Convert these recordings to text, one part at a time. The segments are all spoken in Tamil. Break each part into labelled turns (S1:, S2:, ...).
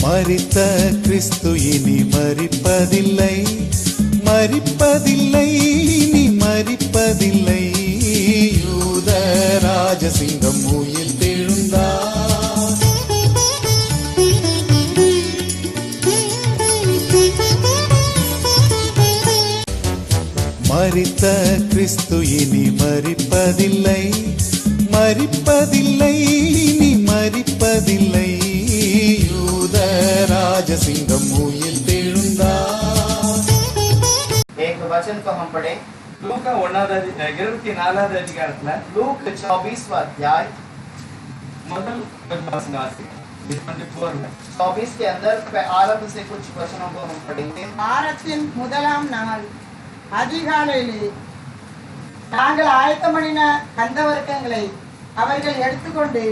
S1: மரித்த கிறிஸ்து இனி மரிப்பதில்லை, மரிப்பதில்லை, இனி மரிப்பதில்லை. யூத ராஜசிங்கம் உயிர் தெழுந்தார். மரித்த கிறிஸ்து இனி மரிப்பதில்லை, மரிப்பதில்லை, இனி மரிப்பதில்லை. யூத ராஜசிங்கம் உயிர் தெழுந்தார்.
S2: एक वचन को हम पढ़े
S3: லூக்கா 24வது அதிகாரத்துல
S2: लूक 24वां अध्याय
S3: முதல் வசனம் வாசிங்க.
S2: 24 के अंदर आरंभ से कुछ वचनों को हम पढ़ेंगे.
S4: வாரத்தின் முதலாம் நாள் அதிகாலையிலே தாங்கள் ஆயத்தமணின கந்தவர்க்கங்களை அவர்கள் எடுத்துக்கொண்டு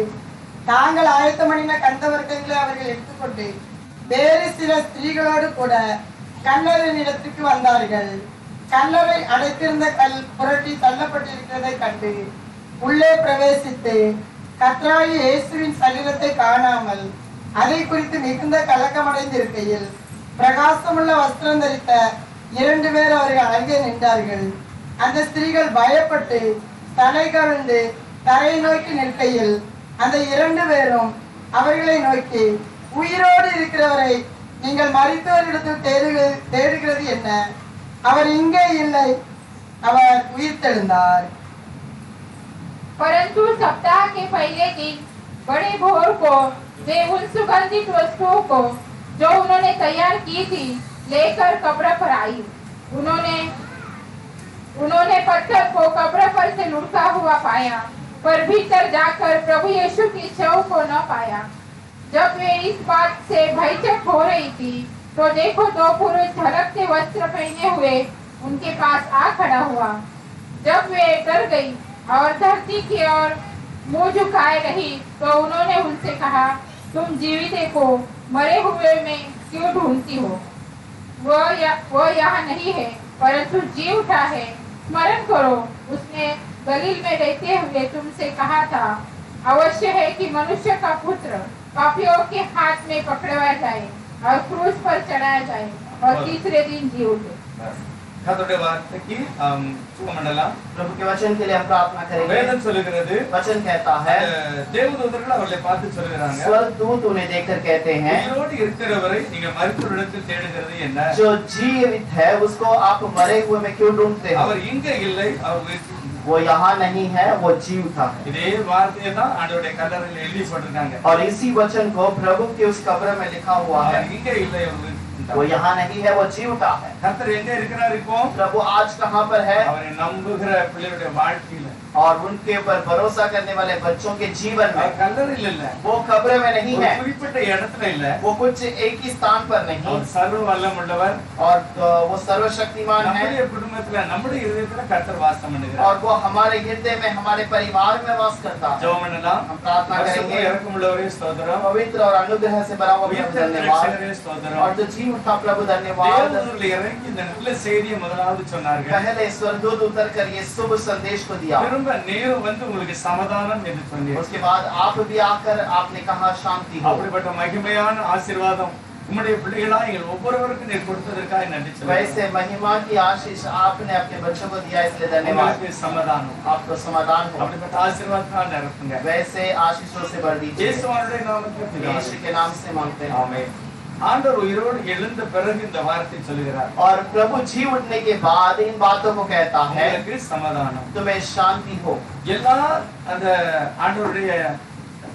S4: வேறு சில ஸ்திரீகளோடு கூட கல்லறையின் இடத்துக்கு வந்தார்கள். கல்லறை அடைத்திருந்த கல் புரட்டி தள்ளப்பட்டிருக்கிறதை கண்டு உள்ளே பிரவேசித்து கர்த்தராகிய இயேசுவின் சரீரத்தை காணாமல் அதை குறித்து மிகுந்த கலக்கமடைந்திருக்கையில் பிரகாசமுள்ள வஸ்திரம் தரித்த 2 பேர் அவர்கள் அருகே நின்றார்கள். அந்த ஸ்திரீகள் பயப்பட்டு தலை கவிழ்ந்து தரையை நோக்கி நிற்கையில் அந்த 2 பேரும் அவர்களை நோக்கி, உயிரோடு இருக்கிறவரை நீங்கள் மரித்தவரிடத்தில் தேடுகிறது என்ன? அவர் இங்கே இல்லை, அவர் உயிர்த்தெழுந்தார்.
S5: परंतु सप्ताह के पहले दिन बड़े भोर को वे उन सुगंधित वस्तुओं को जो उन्होंने तैयार की थी लेकर कब्र पर आई. उन्होंने पत्थर को कब्र पर से लुढ़का हुआ पाया, पर भीतर जाकर प्रभु यीशु की शव को न पाया. जब वे इस बात से भयचक हो रही थी तो देखो 2 पुरुष झलकते वस्त्र पहने हुए उनके पास आ खड़ा हुआ. जब वे डर गई और धरती की ओर मुंह झुकाए रही तो उन्होंने उनसे कहा, तुम जीवित को मरे हुए में क्यों ढूंढती हो? वो यहाँ नहीं है परंतु जी उठा है. स्मरण करो, उसने गलील में रहते हुए तुमसे कहा था, अवश्य है कि मनुष्य का पुत्र पापियों के हाथ में पकड़वाया जाए और क्रूस पर चढ़ाया जाए और तीसरे दिन जी उठे.
S3: கர்த்தருடைய வார்த்தைக்கு சுகமண்டலம்.
S2: प्रभु के वचन के लिए हम प्रार्थना करेंगे.
S3: வேதம் சொல்லுகிறது,
S2: वचन कहता है,
S3: தேவதூதர்கள் அவர்களை பார்த்து சொல்கிறாங்க,
S2: स्वर्गदूत उन्हें देखकर कहते हैं,
S3: உயிரோடு இருக்கிறவரை நீங்க மரித்தவரிடத்தில் தேடுகிறது என்ன?
S2: जो जीवित है उसको आप मरे हुए में क्यों ढूंढते हो?
S3: அவர் இங்க இல்லை, அவர்
S2: वो यहाँ नहीं है, वो जी उठा है.
S3: இதே வார்த்தையை தான் ஆண்டவருடைய கல்லறையில் எழுதி போட்டிருக்காங்க.
S2: और इसी वचन को प्रभु के उस कब्र में लिखा हुआ है.
S3: இங்க இல்லை,
S2: वो यहाँ नहीं है, वो जी उठा है.
S3: கர்த்தர் எங்க இருக்கிறார் இப்போ?
S2: प्रभु आज कहाँ पर है?
S3: அவரை நம்புகிற பிள்ளைகளுடைய வாழ்க்கையில,
S2: और उनके ऊपर भरोसा करने वाले बच्चों के जीवन में.
S3: கல்லறையில் இல்ல,
S2: वो कब्र में नहीं है,
S3: குறிப்பிட்ட இடத்துல இல்ல,
S2: वो कुछ एक ही स्थान पर नहीं.
S3: அவர் சர்வ வல்லமுள்ளவர்.
S2: और वो सर्वशक्तिमान है.
S3: நம்முடைய குடும்பத்துல, நம்முடைய இதயத்துல கர்த்தர் வாசம் பண்ணுகிறார்.
S2: और वो हमारे हृदय में, हमारे परिवार में वास करता है.
S3: ஜெபம் பண்ணலாம்.
S2: हम प्रार्थना करेंगे.
S3: இரக்கமுள்ளவரே ஸ்தோத்திரம்,
S2: पवित्र और अनुग्रह से भरा हुआ प्रभु धन्यवाद.
S3: ஸ்தோத்திரம்.
S2: और जो जी उठा प्रभु धन्यवाद.
S3: தேவதூதர்கள் இறங்கி இந்த நல்ல செய்தியை முதலாவது சொன்னார்கள்.
S2: पहले स्वर्गदूत उतर कर ये शुभ संदेश को दिया.
S3: திரும்ப நேரு வந்து உங்களுக்கு சமாதானம் என்று சொன்னார்.
S2: उसके बाद आप भी आकर आपने कहा शांति हो.
S3: அப்படிப்பட்ட மகிமையான ஆசீர்வாதம் உம்முடைய பிள்ளைகளா எங்கள் ஒவ்வொருவருக்கும் நீர் கொடுத்ததற்காக நன்றி சொல்லுகிறேன்.
S2: वैसे महिमा की आशीष आपने अपने बच्चों को दिया, इसलिए धन्यवाद.
S3: समाधान
S2: आपको समाधान हो.
S3: அப்படிப்பட்ட ஆசீர்வாதத்தால் நிரப்புங்க.
S2: वैसे आशीषों से भर दीजिए.
S3: இயேசுவினுடைய நாமத்தில்
S2: यीशु के नाम से मांगते हैं.
S3: ஆமென். ஆண்டவர் உயிரோடு எழுந்த பிறகு இந்த வார்த்தை சொல்கிறார்.
S2: और प्रभु जी उठने के बाद इन बातों को कहता है,
S3: உங்களுக்கு சமாதானம்,
S2: तुम्हें शांति हो.
S3: எல்லா அந்த ஆண்டவருடைய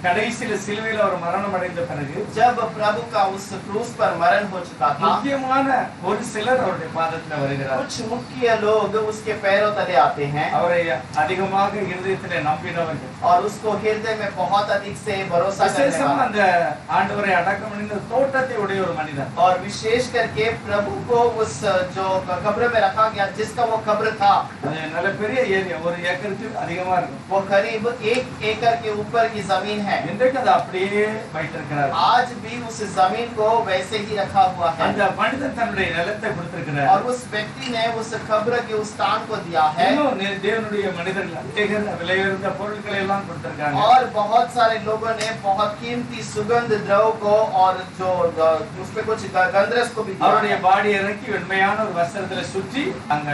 S3: கடைசியில சிலுவையில ஒரு மரணம் அடைந்த பிறகு,
S2: जब प्रभु का उस क्रूस पर मरण हो चुका था,
S3: முக்கியமான ஒரு சிலர் அவருடைய பாதத்துல வருகிறார்.
S2: कुछ मुख्य लोग उसके पैरों तले आते हैं.
S3: அவரை அதிகமாக இருதயத்திலே நம்பினவர்கள்,
S2: और उसको हृदय में बहुत अधिक से भरोसा करने
S3: விசேஷமா
S2: वाले.
S3: அந்த ஆண்டவரை அடக்கம் பண்ணின தோட்டத்தை உடைய ஒரு மனிதன்.
S2: और विशेष करके प्रभु को उस जो कब्र में रखा गया, जिसका वो कब्र था,
S3: அது நல்ல பெரிய ஏரியா, 1 ஏக்கருக்கு அதிகமா இருக்கும்.
S2: वो करीब 1 एकड़ के ऊपर की जमीन है. है।
S3: இன்றைக்கு அது அப்படியே வைத்திருக்கிறார்.
S2: आज भी उस जमीन को वैसे ही रखा हुआ है
S3: அந்த மனிதன் தன்னுடைய நிலத்தை கொடுத்திருக்கிறார்.
S2: और उस व्यक्ति ने उस कब्र के उस स्थान को दिया है
S3: இன்னும் தேவனுடைய மனிதர்கள் அநேகர் விலையுயர்ந்த பொருட்களை எல்லாம் கொடுத்திருக்காங்க.
S2: और बहुत सारे लोगों ने बहुत कीमती सुगंध द्रव को और जो उसमें कुछ गंधरस को भी दिया
S3: அவருடைய
S2: है।
S3: பாடி இறக்கி வெண்மையான ஒரு வஸ்திரத்துல சுற்றி அங்க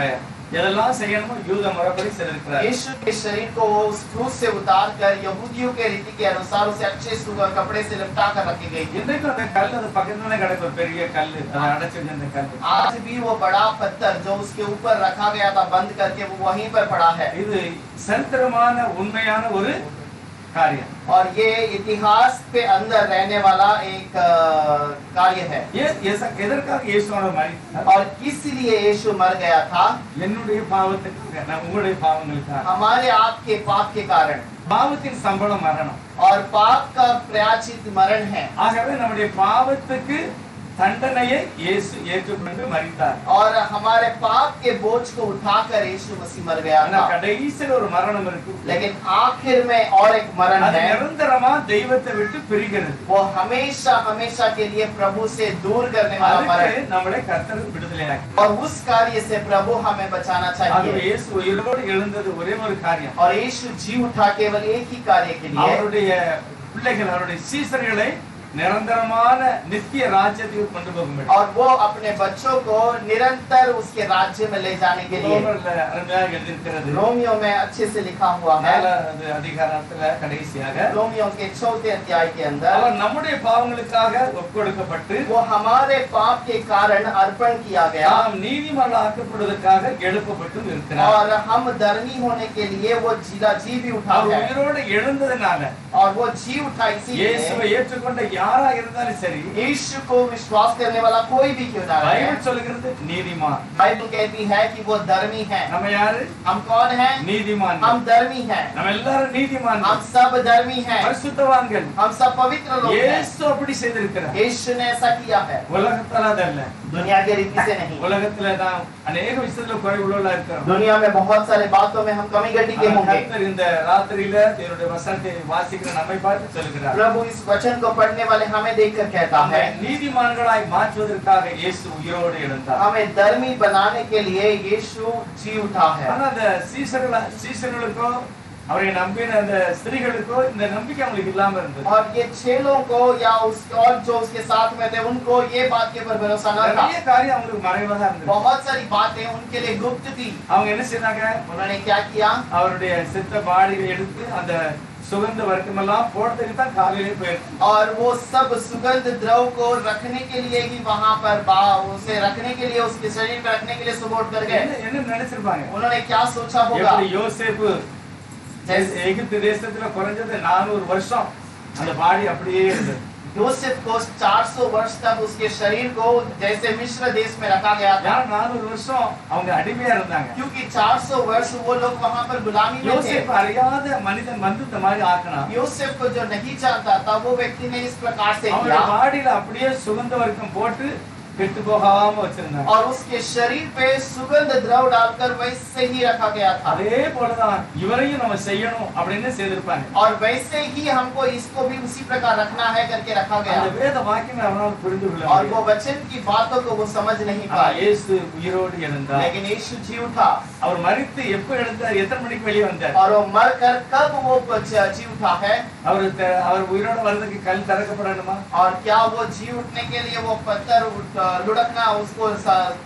S3: எதெல்லாம் செய்யணுமோ யூத முறைப்படி செய்திருக்கிறார்.
S2: यीशु के शरीर को वो उस क्रूस से उतार कर यहूदियों के रीति के अनुसार उसे अच्छे कपड़े से लिपटा कर रखी गई थी।
S3: இன்றைக்கு அந்த கல் அது பக்கத்துல கிடக்கு ஒரு பெரிய கல் அதை அடைச்சு வச்சிருந்த கல்.
S2: आज भी वो बड़ा पत्थर जो उसके ऊपर रखा गया था बंद करके वो वहीं पर पड़ा है
S3: இது சரித்திரமான உண்மையான ஒரு காரியம்.
S2: और ये इतिहास पे अंदर रहने वाला एक कार्य है।
S3: எதற்காக இயேசுவானவர் மரித்தார்?
S2: और किस लिए यीशु मर गया था?
S3: என்னுடைய பாவத்துக்கு, உங்களுடைய பாவங்களுக்காக.
S2: हमारे आपके पाप के कारण।
S3: பாவத்தின் சம்பளம் மரணம்.
S2: और पाप का प्रायश्चित मरण है।
S3: ஆகவே நம்முடைய பாவத்துக்கு தண்டனையை இயேசு ஏற்றுக்கொண்டு மரித்தார்.
S2: और हमारे पाप के बोझ को उठाकर यीशु मसीह मर गया
S3: ஆனா
S2: था।
S3: கடைசியில் ஒரு மரணம் இருக்கு.
S2: लेकिन आखिर में और एक मरण
S3: அது
S2: है।
S3: நிரந்தரமா தெய்வத்தை விட்டு பிரிக்கிறது.
S2: वो हमेशा हमेशा के लिए प्रभु से दूर करने वाला
S3: அதுக்கு
S2: मरण।
S3: நம்மளை கர்த்தர் விடுதலையாக்கி.
S2: और उस कार्य से प्रभु हमें बचाना
S3: ஆகவே
S2: चाहिए।
S3: இயேசு உயிரோடு எழுந்தது ஒரே ஒரு காரியம்.
S2: और यीशु जी उठा केवल एक ही कार्य के लिए।
S3: அவருடைய பிள்ளைகள், அவருடைய சீசர்களை நிரந்தரமான நித்திய ராஜ்யத்துக்கு கொண்டு போக வேண்டும்.
S2: और वो अपने बच्चों को निरंतर उसके राज्य में ले जाने के लिए।
S3: ரோமர்ல அருமையாக எழுதியிருக்கிறது.
S2: रोमियो में अच्छे से लिखा हुआ है।
S3: நாலாவது அதிகாரத்துல கடைசியாக
S2: रोमियो के 4थे अध्याय के अंदर
S3: அவர் நம்முடைய பாவங்களுக்காக ஒப்புக்கொடுக்கப்பட்டு
S2: वो हमारे पाप के कारण अर्पण किया गया
S3: நாம் நீதிமான் ஆக்கப்படுவதற்காக எழுப்பப்பட்டு இருக்கிறார்.
S2: और हम धर्मी होने के लिए वो जी भी उठा
S3: அவர்
S2: है।
S3: உயிரோடு எழுந்ததுனால
S2: और वो जी उठा इसीलिए
S3: இயேசுவை ஏற்றுக்கொண்ட யாரா இருந்தாலும் சரி,
S2: यीशु को विश्वास करने वाला कोई भी क्यों ना रहे।
S3: பைபிள் சொல்லுகிறது நீதிமான்.
S2: बाइबल कहती है कि वो धर्मी है।
S3: நம்ம யாரு?
S2: हम कौन हैं?
S3: நீதிமான்.
S2: हम धर्मी हैं।
S3: நம்ம எல்லாரும் நீதிமான்.
S2: हम सब धर्मी हैं।
S3: பரிசுத்தவான்கள்.
S2: हम सब पवित्र लोग हैं।
S3: இயேசு அப்படி செய்திருக்கிறார்.
S2: यीशु ने ऐसा किया है।
S3: உலகத்தால அதல்ல.
S2: दुनिया के रीति से नहीं।
S3: உலகத்துல நாம் अनेक விஷயத்துல குறைவுள்ளவர்களா இருக்கிறோம்.
S2: दुनिया में बहुत सारे बातों में हम कमी गड्डी के होंगे।
S3: கர்த்தர் இந்த ராத்திரியில தேவனுடைய வசனத்தை வாசிக்கிற நம்மை பார்த்து சொல்கிறார்.
S2: प्रभु इस वचन को पढ़ने वाले हमें देखकर कहता
S3: நம்மை
S2: है
S3: நீதிமான்களாய் மாற்றுவதற்காக இயேசு உயிரோடு எழுந்தார்.
S2: हमें धर्मी बनाने के लिए यीशु जी उठा है।
S3: ஆனா அந்த சீசர்களுக்கோ அவரை நம்பின அந்த ஸ்திரீகளுக்கோ இந்த நம்பிக்கை அவங்களுக்கு இல்லாம இருந்தது.
S2: और ये चेलों को या उस और जो उसके साथ में थे उनको ये बात के ऊपर भरोसा न था।
S3: நிறைய காரியம் அவங்களுக்கு மறைவாக இருந்தது.
S2: बहुत सारी बातें उनके लिए गुप्त थी।
S3: அவங்க என்ன செய்தாங்க?
S2: उन्होंने क्या किया?
S3: அவருடைய சித்த பாடியை எடுத்து அந்த சுகந்த வர்க்கமெல்லாம் போடுறதுக்கு தான் காலையிலே போயிருக்கு.
S2: और वो सब सुगंध द्रव को रखने के लिए ही वहां पर उसे रखने के लिए उसके शरीर पर रखने के लिए सुबह उठ कर गए।
S3: என்ன நினைச்சிருப்பாங்க?
S2: उन्होंने क्या सोचा होगा?
S3: எப்படி யோசேப்பு எகிப்து தேசத்துல குறைஞ்சது 400 வருஷம் அந்த பாடி அப்படியே இருந்தது.
S2: यूसुफ को 400 वर्ष तक उसके शरीर को जैसे मिस्र देश में रखा गया था।
S3: 400 வருஷம் அவங்க அடிமையா இருந்தாங்க.
S2: क्योंकि 400 वर्ष वो लोग वहां पर गुलामी में थे।
S3: யோசேப்பு அறியாத மனிதன் வந்து இந்த மாதிரி ஆக்கணும்.
S2: यूसुफ को जो नहीं जानता था वो व्यक्ति ने इस प्रकार से
S3: அவங்க
S2: किया
S3: பாடியில அப்படியே சுகந்த வர்க்கம் போட்டு கெட்டு போகாம வச்சிருந்தாங்க.
S2: और उसके शरीर पे सुगंध द्रव डालकर वैसे ही रखा गया था।
S3: அதே போலதான் இவரையும் நம்ம செய்யணும் அப்படின்னு செய்திருப்பாங்க.
S2: और वैसे ही हमको इसको भी उसी प्रकार रखना है करके रखा गया।
S3: அந்த வேத வாக்கியம் அவரால் புரிந்து கொள்ள
S2: और वो
S3: முடியல.
S2: वचन की बातों को वो समझ नहीं पाए।
S3: இயேசு உயிரோடு எழுந்தார்.
S2: लेकिन यीशु जी उठा।
S3: அவர் மரித்து எப்ப எழுந்தார்? எத்தனை மணிக்கு வெளியே வந்தார்?
S2: और वो मरकर कब वो जी उठा है?
S3: அவர் உயிரோடு வர்றதுக்கு கல் திறக்கப்படணுமா?
S2: और क्या वो जी उठने के लिए वो पत्थर लुढ़कना उसको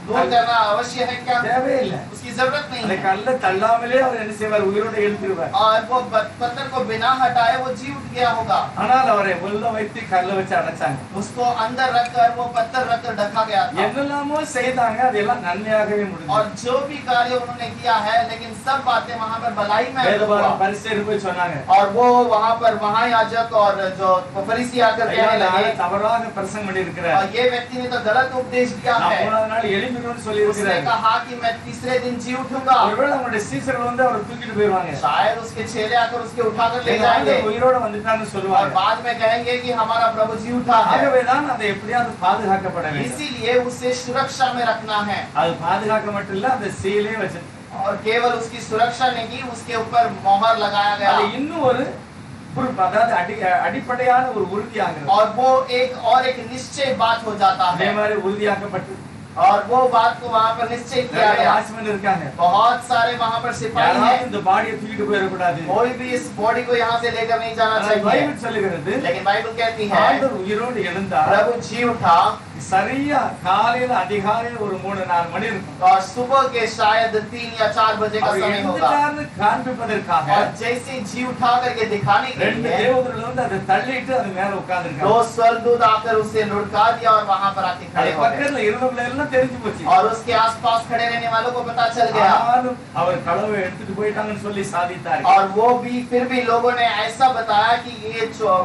S2: दूर करना अवश्य है क्या?
S3: தேவையில்லை.
S2: उसकी जरूरत नहीं
S3: அந்த
S2: है।
S3: கல்லை தள்ளாமலே அவர் என்ன செய்வார்? உயிரோடு எழுந்திருவார்.
S2: और वो पत्थर को बिना हटाए वो जी उठ गया होगा।
S3: ஆனால் அவரை உள்ள வைத்து கல்லை வச்சு அடைச்சாங்க.
S2: उसको अंदर रखकर वो पत्थर रखकर ढका गया था।
S3: என்னெல்லாமோ செய்தாங்க, அதெல்லாம் நன்மையாகவே முடிஞ்சது.
S2: और जो भी कार्य उन्होंने किया है लेकिन सब बातें वहाँ पर भलाई में
S3: வேதபாரகம்
S2: हुआ।
S3: பரிசேயர் போய் சொன்னாங்க,
S2: और वो वहाँ पर महायाजक और जो फरीसी आकर
S3: ஐயா,
S2: कहने
S3: நானே
S2: लगे
S3: தவறாக பிரசங்கம் பண்ணியிருக்கிறேன்.
S2: और ये व्यक्ति ने तो गलत उपदेश दिया
S3: நான்
S2: है।
S3: 3 நாள் எழும்பிடுவேன்னு சொல்லி
S2: उसने
S3: இருக்கிறார்.
S2: कहा कि मैं तीसरे दिन जी उठूंगा।
S3: ஒருவேளை அவங்களுடைய சீசர்கள் வந்து அவரை தூக்கிட்டு போயிருவாங்க.
S2: शायद उसके चेले आकर उसके उठाकर ले
S3: எங்க
S2: जाएंगे
S3: ஆண்டவர் உயிரோட வந்துட்டான்னு
S2: और
S3: சொல்லுவாங்க.
S2: बाद में कहेंगे कि हमारा प्रभु जी उठा है।
S3: ஆகவேதான் அதை எப்படியாவது பாதுகாக்கப்பட வேண்டும்.
S2: इसीलिए उसे सुरक्षा में रखना है।
S3: அது பாதுகாக்க மட்டும் இல்ல, அந்த சீலே வச்சு
S2: और केवल उसकी सुरक्षा नहीं, उसके ऊपर मोहर लगाया
S3: அது
S2: गया।
S3: இன்னும் ஒரு அதாவது அடிப்படையான ஒரு உறுதியாகிறது.
S2: और वो एक निश्चय बात हो जाता
S3: அதே
S2: है
S3: மாதிரி உறுதியாக்கப்பட்டு
S2: और वो बात को वहाँ पर निश्चय किया
S3: நிறைய
S2: गया।
S3: வாட்ச்மேன் இருக்காங்க.
S2: बहुत सारे वहाँ पर सिपाही
S3: யாராவது
S2: हैं।
S3: இந்த பாடியை தூக்கிட்டு போயிடக்கூடாது.
S2: कोई भी इस बॉडी को यहाँ से लेकर नहीं जाना
S3: ஆனால்
S2: चाहिए।
S3: பைபிள் சொல்லுகிறது
S2: लेकिन बाइबल कहती है
S3: ஆண்டவர் உயிரோடு எழுந்தார்.
S2: प्रभु जी उठा
S3: சரியா காலையில அதிகாலையில ஒரு 3-4 மணி இருக்கும்.
S2: और सुबह के शायद 3 या 4 बजे का
S3: அவர்
S2: समय होगा।
S3: எழுந்துட்டார்னு காண்பிப்பதற்காக
S2: और जैसे जी उठा करके दिखाने के
S3: 2
S2: लिए
S3: தேவதூதர்கள் வந்து அதை தள்ளிட்டு அது மேல உட்கார்ந்திருக்காங்க.
S2: 2 स्वर्गदूत आकर उसे लुढ़का दिया और वहाँ पर आके
S3: அது
S2: खड़े हो गए।
S3: பக்கத்துல இருந்தவங்க எல்லாம் தெரிஞ்சு போச்சு.
S2: और उसके आसपास खड़े रहने वालों को पता चल गया।
S3: ஆனாலும் அவர் களவை எடுத்துட்டு போயிட்டாங்கன்னு சொல்லி சாதித்தார்கள்.
S2: और वो भी फिर भी लोगों ने ऐसा बताया कि ये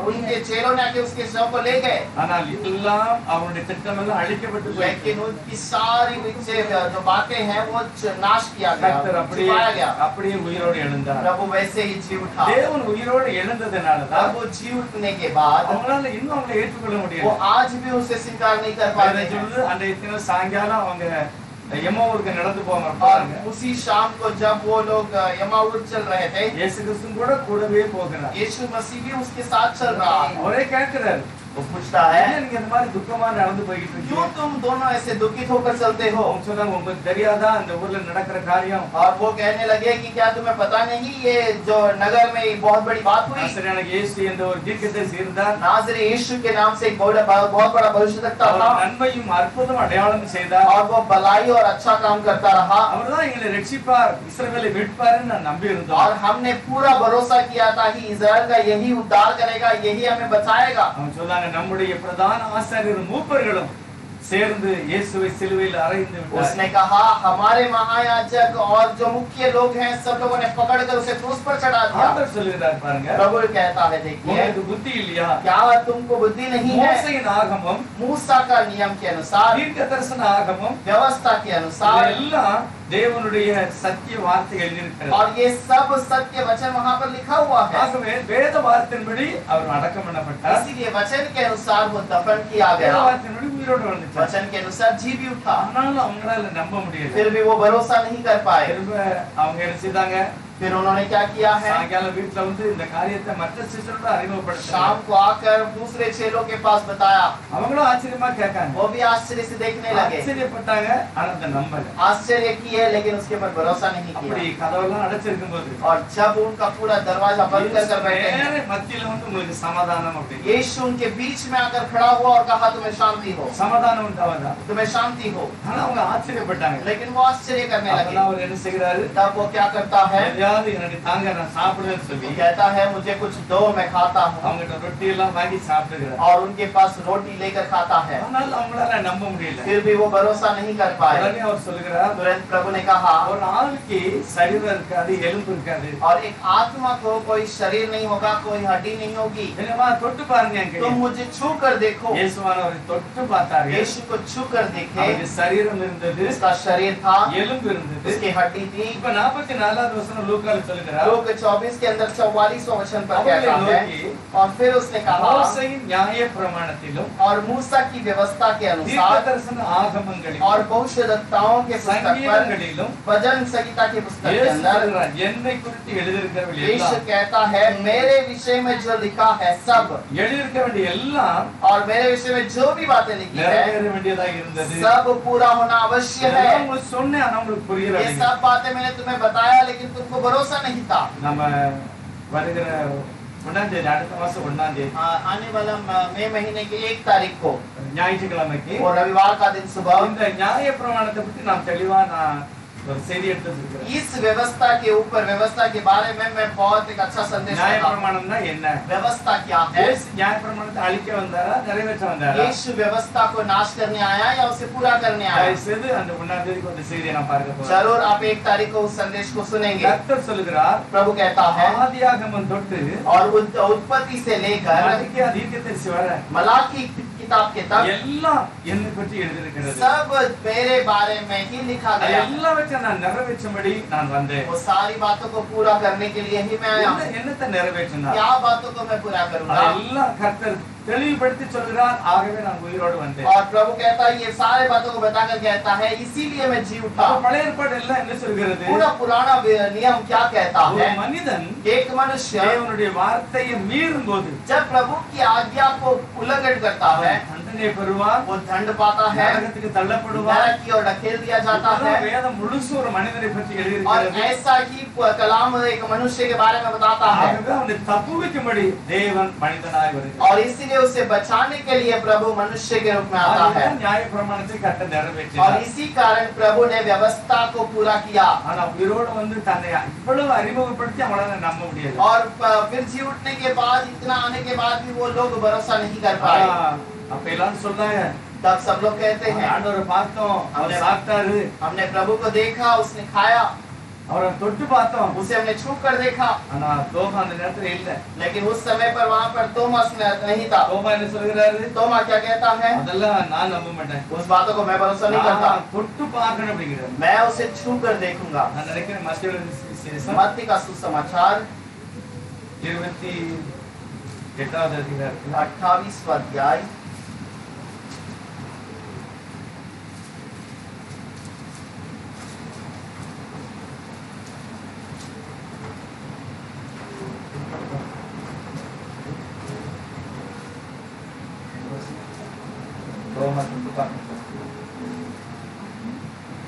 S2: उनके चेलों ने आके उसके शव को ले गए।
S3: ஆனால் எல்லாம் அவருடைய திட்டம் எல்லாம் அழிக்கப்பட்டு போயிடுச்சு.
S2: लेकिन उनकी सारी जो बातें हैं वो नाश किया
S3: கர்த்தர்
S2: गया,
S3: அப்படியே
S2: छिपाया गया।
S3: அப்படியே உயிரோடு எழுந்தார்.
S2: प्रभु वैसे ही जी उठा।
S3: தேவன் உயிரோடு எழுந்ததனால
S2: अब
S3: தான்
S2: वो जी उठने के बाद
S3: அவங்களால இன்னும் அவங்களை ஏற்றுக்கொள்ள
S2: वो
S3: முடியல.
S2: आज भी उसे स्वीकार नहीं कर पा रहे हैं।
S3: சொல்லுது அன்றைய தினம் சாயங்காலம் அவங்க எம்மாவூருக்கு நடந்து
S2: और
S3: போவாங்க.
S2: उसी शाम को जब वो लोग यमाउर चल रहे थे,
S3: இயேசு கிறிஸ்து கூட கூடவே போகிறார்.
S2: यीशु मसीह भी उसके साथ चल रहा है।
S3: அவரே கேட்கிறார்,
S2: वो पूछता है
S3: ஏன் நீங்க இந்த மாதிரி துக்கமா நடந்து போயிட்டு
S2: क्यों
S3: இருக்கீங்க?
S2: तुम दोनों ऐसे दुखित होकर चलते हो?
S3: அவங்க சொன்னாங்க, உங்களுக்கு தெரியாதா அந்த ஊர்ல நடக்கிற காரியம்?
S2: और वो कहने लगे कि क्या तुम्हें पता नहीं ये जो नगर में बहुत बड़ी बात हुई?
S3: நசரேயனான இயேசு என்ற ஒரு தீர்க்கதரிசி இருந்தார்.
S2: नाज़री यीशु के नाम से एक बहुत बड़ा भविष्यद्वक्ता
S3: அவர்
S2: था
S3: நன்மையும் அற்புதம் அடையாளம் செய்தார்.
S2: और वो भलाई और अच्छा काम करता रहा।
S3: அவர்தான் எங்களை ரட்சிப்பார், இஸ்ரவேலை மீட்பார்னு நான் நம்பி இருந்தோம்.
S2: और हमने पूरा भरोसा किया था कि इज़राइल का यही उद्धार करेगा, यही हमें बचाएगा।
S3: அவங்க சொன்னாங்க, நம்முடைய பிரதான ஆசாரியரும் மூப்பர்களும் சேர்ந்து இயேசுவை சிலுவையில் அறைந்து
S2: उसने
S3: விட்டார்.
S2: कहा हमारे महायाजक और जो मुख्य लोग हैं सब लोगों ने पकड़कर उसे क्रूस पर चढ़ा दिया।
S3: ஆண்டவர் சொல்லுகிறார் பாருங்க,
S2: प्रभु कहता है देखिए,
S3: உங்களுக்கு புத்தி இல்லையா?
S2: क्या तुमको बुद्धि नहीं है?
S3: மோசேயின் ஆகமம்,
S2: मूसा का नियम के अनुसार,
S3: தீர்க்க தரிசன ஆகமம்,
S2: व्यवस्था के अनुसार
S3: இதெல்லாம் தேவனுடைய சத்திய வார்த்தை எழுதியிருக்கிறது.
S2: और ये सब सत्य वचन वहाँ पर लिखा हुआ है।
S3: ஆகவே வேத வார்த்தையின்படி அவர் அடக்கம் பண்ணப்பட்டார்.
S2: इसीलिए वचन के अनुसार वो दफन किया
S3: வேத
S2: गया,
S3: வார்த்தையின்படி உயிரோடு வந்துட்டார்.
S2: वचन के अनुसार जी भी उठा।
S3: ஆனாலும் அவங்களால நம்ப முடியல.
S2: फिर भी वो भरोसा नहीं कर पाए।
S3: திரும்ப அவங்க என்ன செய்தாங்க?
S2: फिर उन्होंने क्या किया है?
S3: சாயங்காலம் வீட்டுல வந்து இந்த காரியத்தை மற்ற சிஸ்டரோட அறிமுகப்படுத்தாங்க.
S2: शाम को आकर दूसरे चेलों के पास बताया।
S3: அவங்களும் ஆச்சரியமா கேட்காங்க.
S2: वो भी आश्चर्य से देखने लगे,
S3: ஆச்சரியப்பட்டாங்க, ஆனா அதை நம்பல.
S2: आश्चर्य किए लेकिन उसके ऊपर भरोसा नहीं
S3: அப்படி
S2: किया।
S3: கதவெல்லாம் அடைச்சிருக்கும் போது
S2: और जब उनका पूरा दरवाजा बंद कर बैठे हैं,
S3: நேரே மத்தியில வந்து உங்களுக்கு சமாதானம் அப்படி
S2: यीशु उनके बीच में आकर खड़ा हुआ और कहा तुम्हें शांति हो,
S3: சமாதானம் உண்டாவதா?
S2: तुम्हें शांति हो।
S3: ஆனா அவங்க ஆச்சரியப்பட்டாங்க.
S2: लेकिन वो आश्चर्य करने लगे।
S3: அப்பதான் அவர் என்ன செய்கிறாரு?
S2: तब वो क्या करता है?
S3: எதையாவது எனக்கு தாங்க, நான் சாப்பிடுவேன்னு சொல்லி
S2: वो कहता है मुझे कुछ दो, मैं खाता हूँ।
S3: அவங்ககிட்ட ரொட்டி எல்லாம் வாங்கி சாப்பிடுகிறார்.
S2: और उनके पास रोटी लेकर खाता है।
S3: ஆனால் அவங்களால நம்ப முடியல.
S2: फिर भी वो भरोसा नहीं कर पाए।
S3: உடனே அவர் சொல்லுகிறார்,
S2: तुरंत प्रभु ने कहा
S3: ஒரு ஆளுக்கு சரீரம் இருக்காது, எலும்பு இருக்காது.
S2: और एक आत्मा को कोई शरीर नहीं होगा, कोई हड्डी नहीं होगी।
S3: என்னமா தொட்டு பாருங்க என்கிட்ட.
S2: तुम मुझे छू कर देखो।
S3: இயேசுவானவரை தொட்டு பார்த்தார்கள்.
S2: यीशु को छू कर देखे,
S3: அவருக்கு சரீரம் இருந்தது,
S2: उसका शरीर था,
S3: எலும்பு இருந்தது.
S2: उसकी हड्डी थी।
S3: இப்ப 44வது வசனம் லூக்கால சொல்லுகிறார்,
S2: लोग 24 के अंदर 44वां वचन पर
S3: அவர்களை
S2: कहता है,
S3: நோக்கி,
S2: और फिर उसने कहा
S3: மோசேயின் நியாய பிரமாணத்திலும்
S2: और मूसा की व्यवस्था के
S3: தீர்க்க
S2: अनुसार
S3: தரிசன ஆகமங்களிலும்
S2: और भविष्यद्वक्ताओं के पुस्तक पर,
S3: சங்கீதங்களிலும்
S2: भजन संहिता के पुस्तक के
S3: இயேசு
S2: अंदर
S3: சொல்கிறார், என்னை குறித்து எழுதியிருக்கிறவர்கள்
S2: यीशु
S3: எல்லாம்,
S2: कहता है मेरे विषय में जो लिखा है सब,
S3: எழுதியிருக்க வேண்டிய எல்லாம்
S2: और मेरे विषय में जो भी बातें लिखी है
S3: நிறைவேற வேண்டியதாக இருந்தது.
S2: सब पूरा होना अवश्य है।
S3: இதெல்லாம் உங்களுக்கு சொன்னேன், ஆனா உங்களுக்கு புரியல.
S2: ये सब बातें मैंने तुम्हें बताया लेकिन तुमको भरोसा नहीं था।
S3: நம்ம வருகிற 1ஆம் தேதி, அடுத்த மாசம் 1ஆம் தேதி
S2: आने वाला मई महीने की 1 तारीख को
S3: ஞாயிற்றுக்கிழமைக்கு
S2: और रविवार का दिन सुबह
S3: இந்த நியாய பிரமாணத்தை பத்தி நான் தெளிவா ஒரு செய்தி எடுத்து வச்சிருக்கிறேன்.
S2: इस व्यवस्था के ऊपर, व्यवस्था के बारे में मैं बहुत एक अच्छा संदेश
S3: நியாய
S2: देता हूं।
S3: பிரமாணம்னா என்ன?
S2: व्यवस्था क्या है?
S3: இயேசு நியாய பிரமாணத்தை அழிக்க வந்தாரா, நிறைவேற்ற வந்தாரா?
S2: यीशु व्यवस्था को नाश करने आया या उसे पूरा करने आया?
S3: தயவு செய்து அந்த 1ஆம் தேதிக்கு அந்த செய்தியை நான் பார்க்க போறேன்.
S2: जरूर आप 1 तारीख को उस संदेश को सुनेंगे।
S3: கர்த்தர் சொல்லுகிறார்,
S2: प्रभु कहता है
S3: ஆதியாகமம் தொட்டு
S2: और उत्पत्ति से लेकर
S3: மலாக்கியா தீர்க்கதரிசி வரை
S2: मलाकी किताब के तक
S3: எல்லாம் என்னை பற்றி எழுதியிருக்கிறது.
S2: सब मेरे बारे में ही लिखा
S3: அது
S2: गया।
S3: எல்லாவற்றையும் நான் நிறைவேற்றும்படி நான் வந்தேன்.
S2: वो सारी बातों को पूरा करने के लिए ही मैं आया हूं।
S3: என்னத்தை நிறைவேற்றினார்?
S2: क्या बातों को मैं पूरा करूंगा?
S3: அதெல்லாம் கர்த்தர் தெளிவுபடுத்தி சொல்கிறார், ஆகவே நான் உயிரோடு வந்தேன்.
S2: और प्रभु कहता है ये सारे बातों को बताकर कहता है इसीलिए मैं जी उठा।
S3: அப்ப பழைய ஏற்பாடு எல்லாம் என்ன சொல்கிறது?
S2: पूरा पुराना नियम क्या कहता
S3: ஒரு
S2: है?
S3: மனிதன்
S2: एक मनुष्य
S3: தேவனுடைய வார்த்தையை மீறும் போது
S2: जब प्रभु की आज्ञा को उल्लंघन करता है
S3: தண்டனை பெறுவார்,
S2: वो दंड पाता है,
S3: நரகத்துக்கு தள்ளப்படுவார்.
S2: नरक की ओर ढकेल दिया जाता है।
S3: வேதம் முழுசு ஒரு மனிதனை பற்றி
S2: और
S3: எழுதியிருக்கிறது.
S2: ऐसा ही कलाम एक मनुष्य के बारे में बताता है
S3: ஆகவே அவனை தப்புவிக்கும்படி தேவன் மனிதனாய் வருகிறார்.
S2: और इसीलिए उसे बचाने के लिए प्रभु मनुष्य के रूप में आता है।
S3: ஆகவே நியாய பிரமாணத்தை கட்ட
S2: और
S3: நிறைவேற்றினார்.
S2: इसी कारण प्रभु ने व्यवस्था को पूरा किया।
S3: ஆனா உயிரோடு வந்து தன்னை இவ்வளவு அறிமுகப்படுத்தி அவங்களால நம்ப முடியாது.
S2: और फिर जी उठने के बाद इतना आने के बाद भी वो लोग भरोसा नहीं कर पाए।
S3: அப்ப எல்லாரும் சொன்னாங்க,
S2: तब सब लोग कहते हैं
S3: ஆண்டவரை பார்த்தோம், அவர் சாப்பிட்டாரு,
S2: हमने प्रभु को देखा, उसने खाया,
S3: அவரை தொட்டு பார்த்தோம்.
S2: उसे हमने छू कर देखा।
S3: ஆனா தோமா அந்த நேரத்துல இல்ல.
S2: लेकिन उस समय पर वहाँ पर तोमस नहीं था।
S3: தோமா என்ன சொல்கிறாரு?
S2: तोमा क्या कहता है?
S3: அதெல்லாம் நான் நம்ப மாட்டேன்,
S2: उस बातों को मैं भरोसा नहीं करता,
S3: நான் தொட்டு பார்க்கணும் அப்படிங்கிறாரு.
S2: मैं उसे छू कर देखूंगा।
S3: நான் நினைக்கிறேன் மத்திய விசேஷம்
S2: मत्ती का सुसमाचार
S3: 28வது அதிகாரத்துல
S2: 28वां अध्याय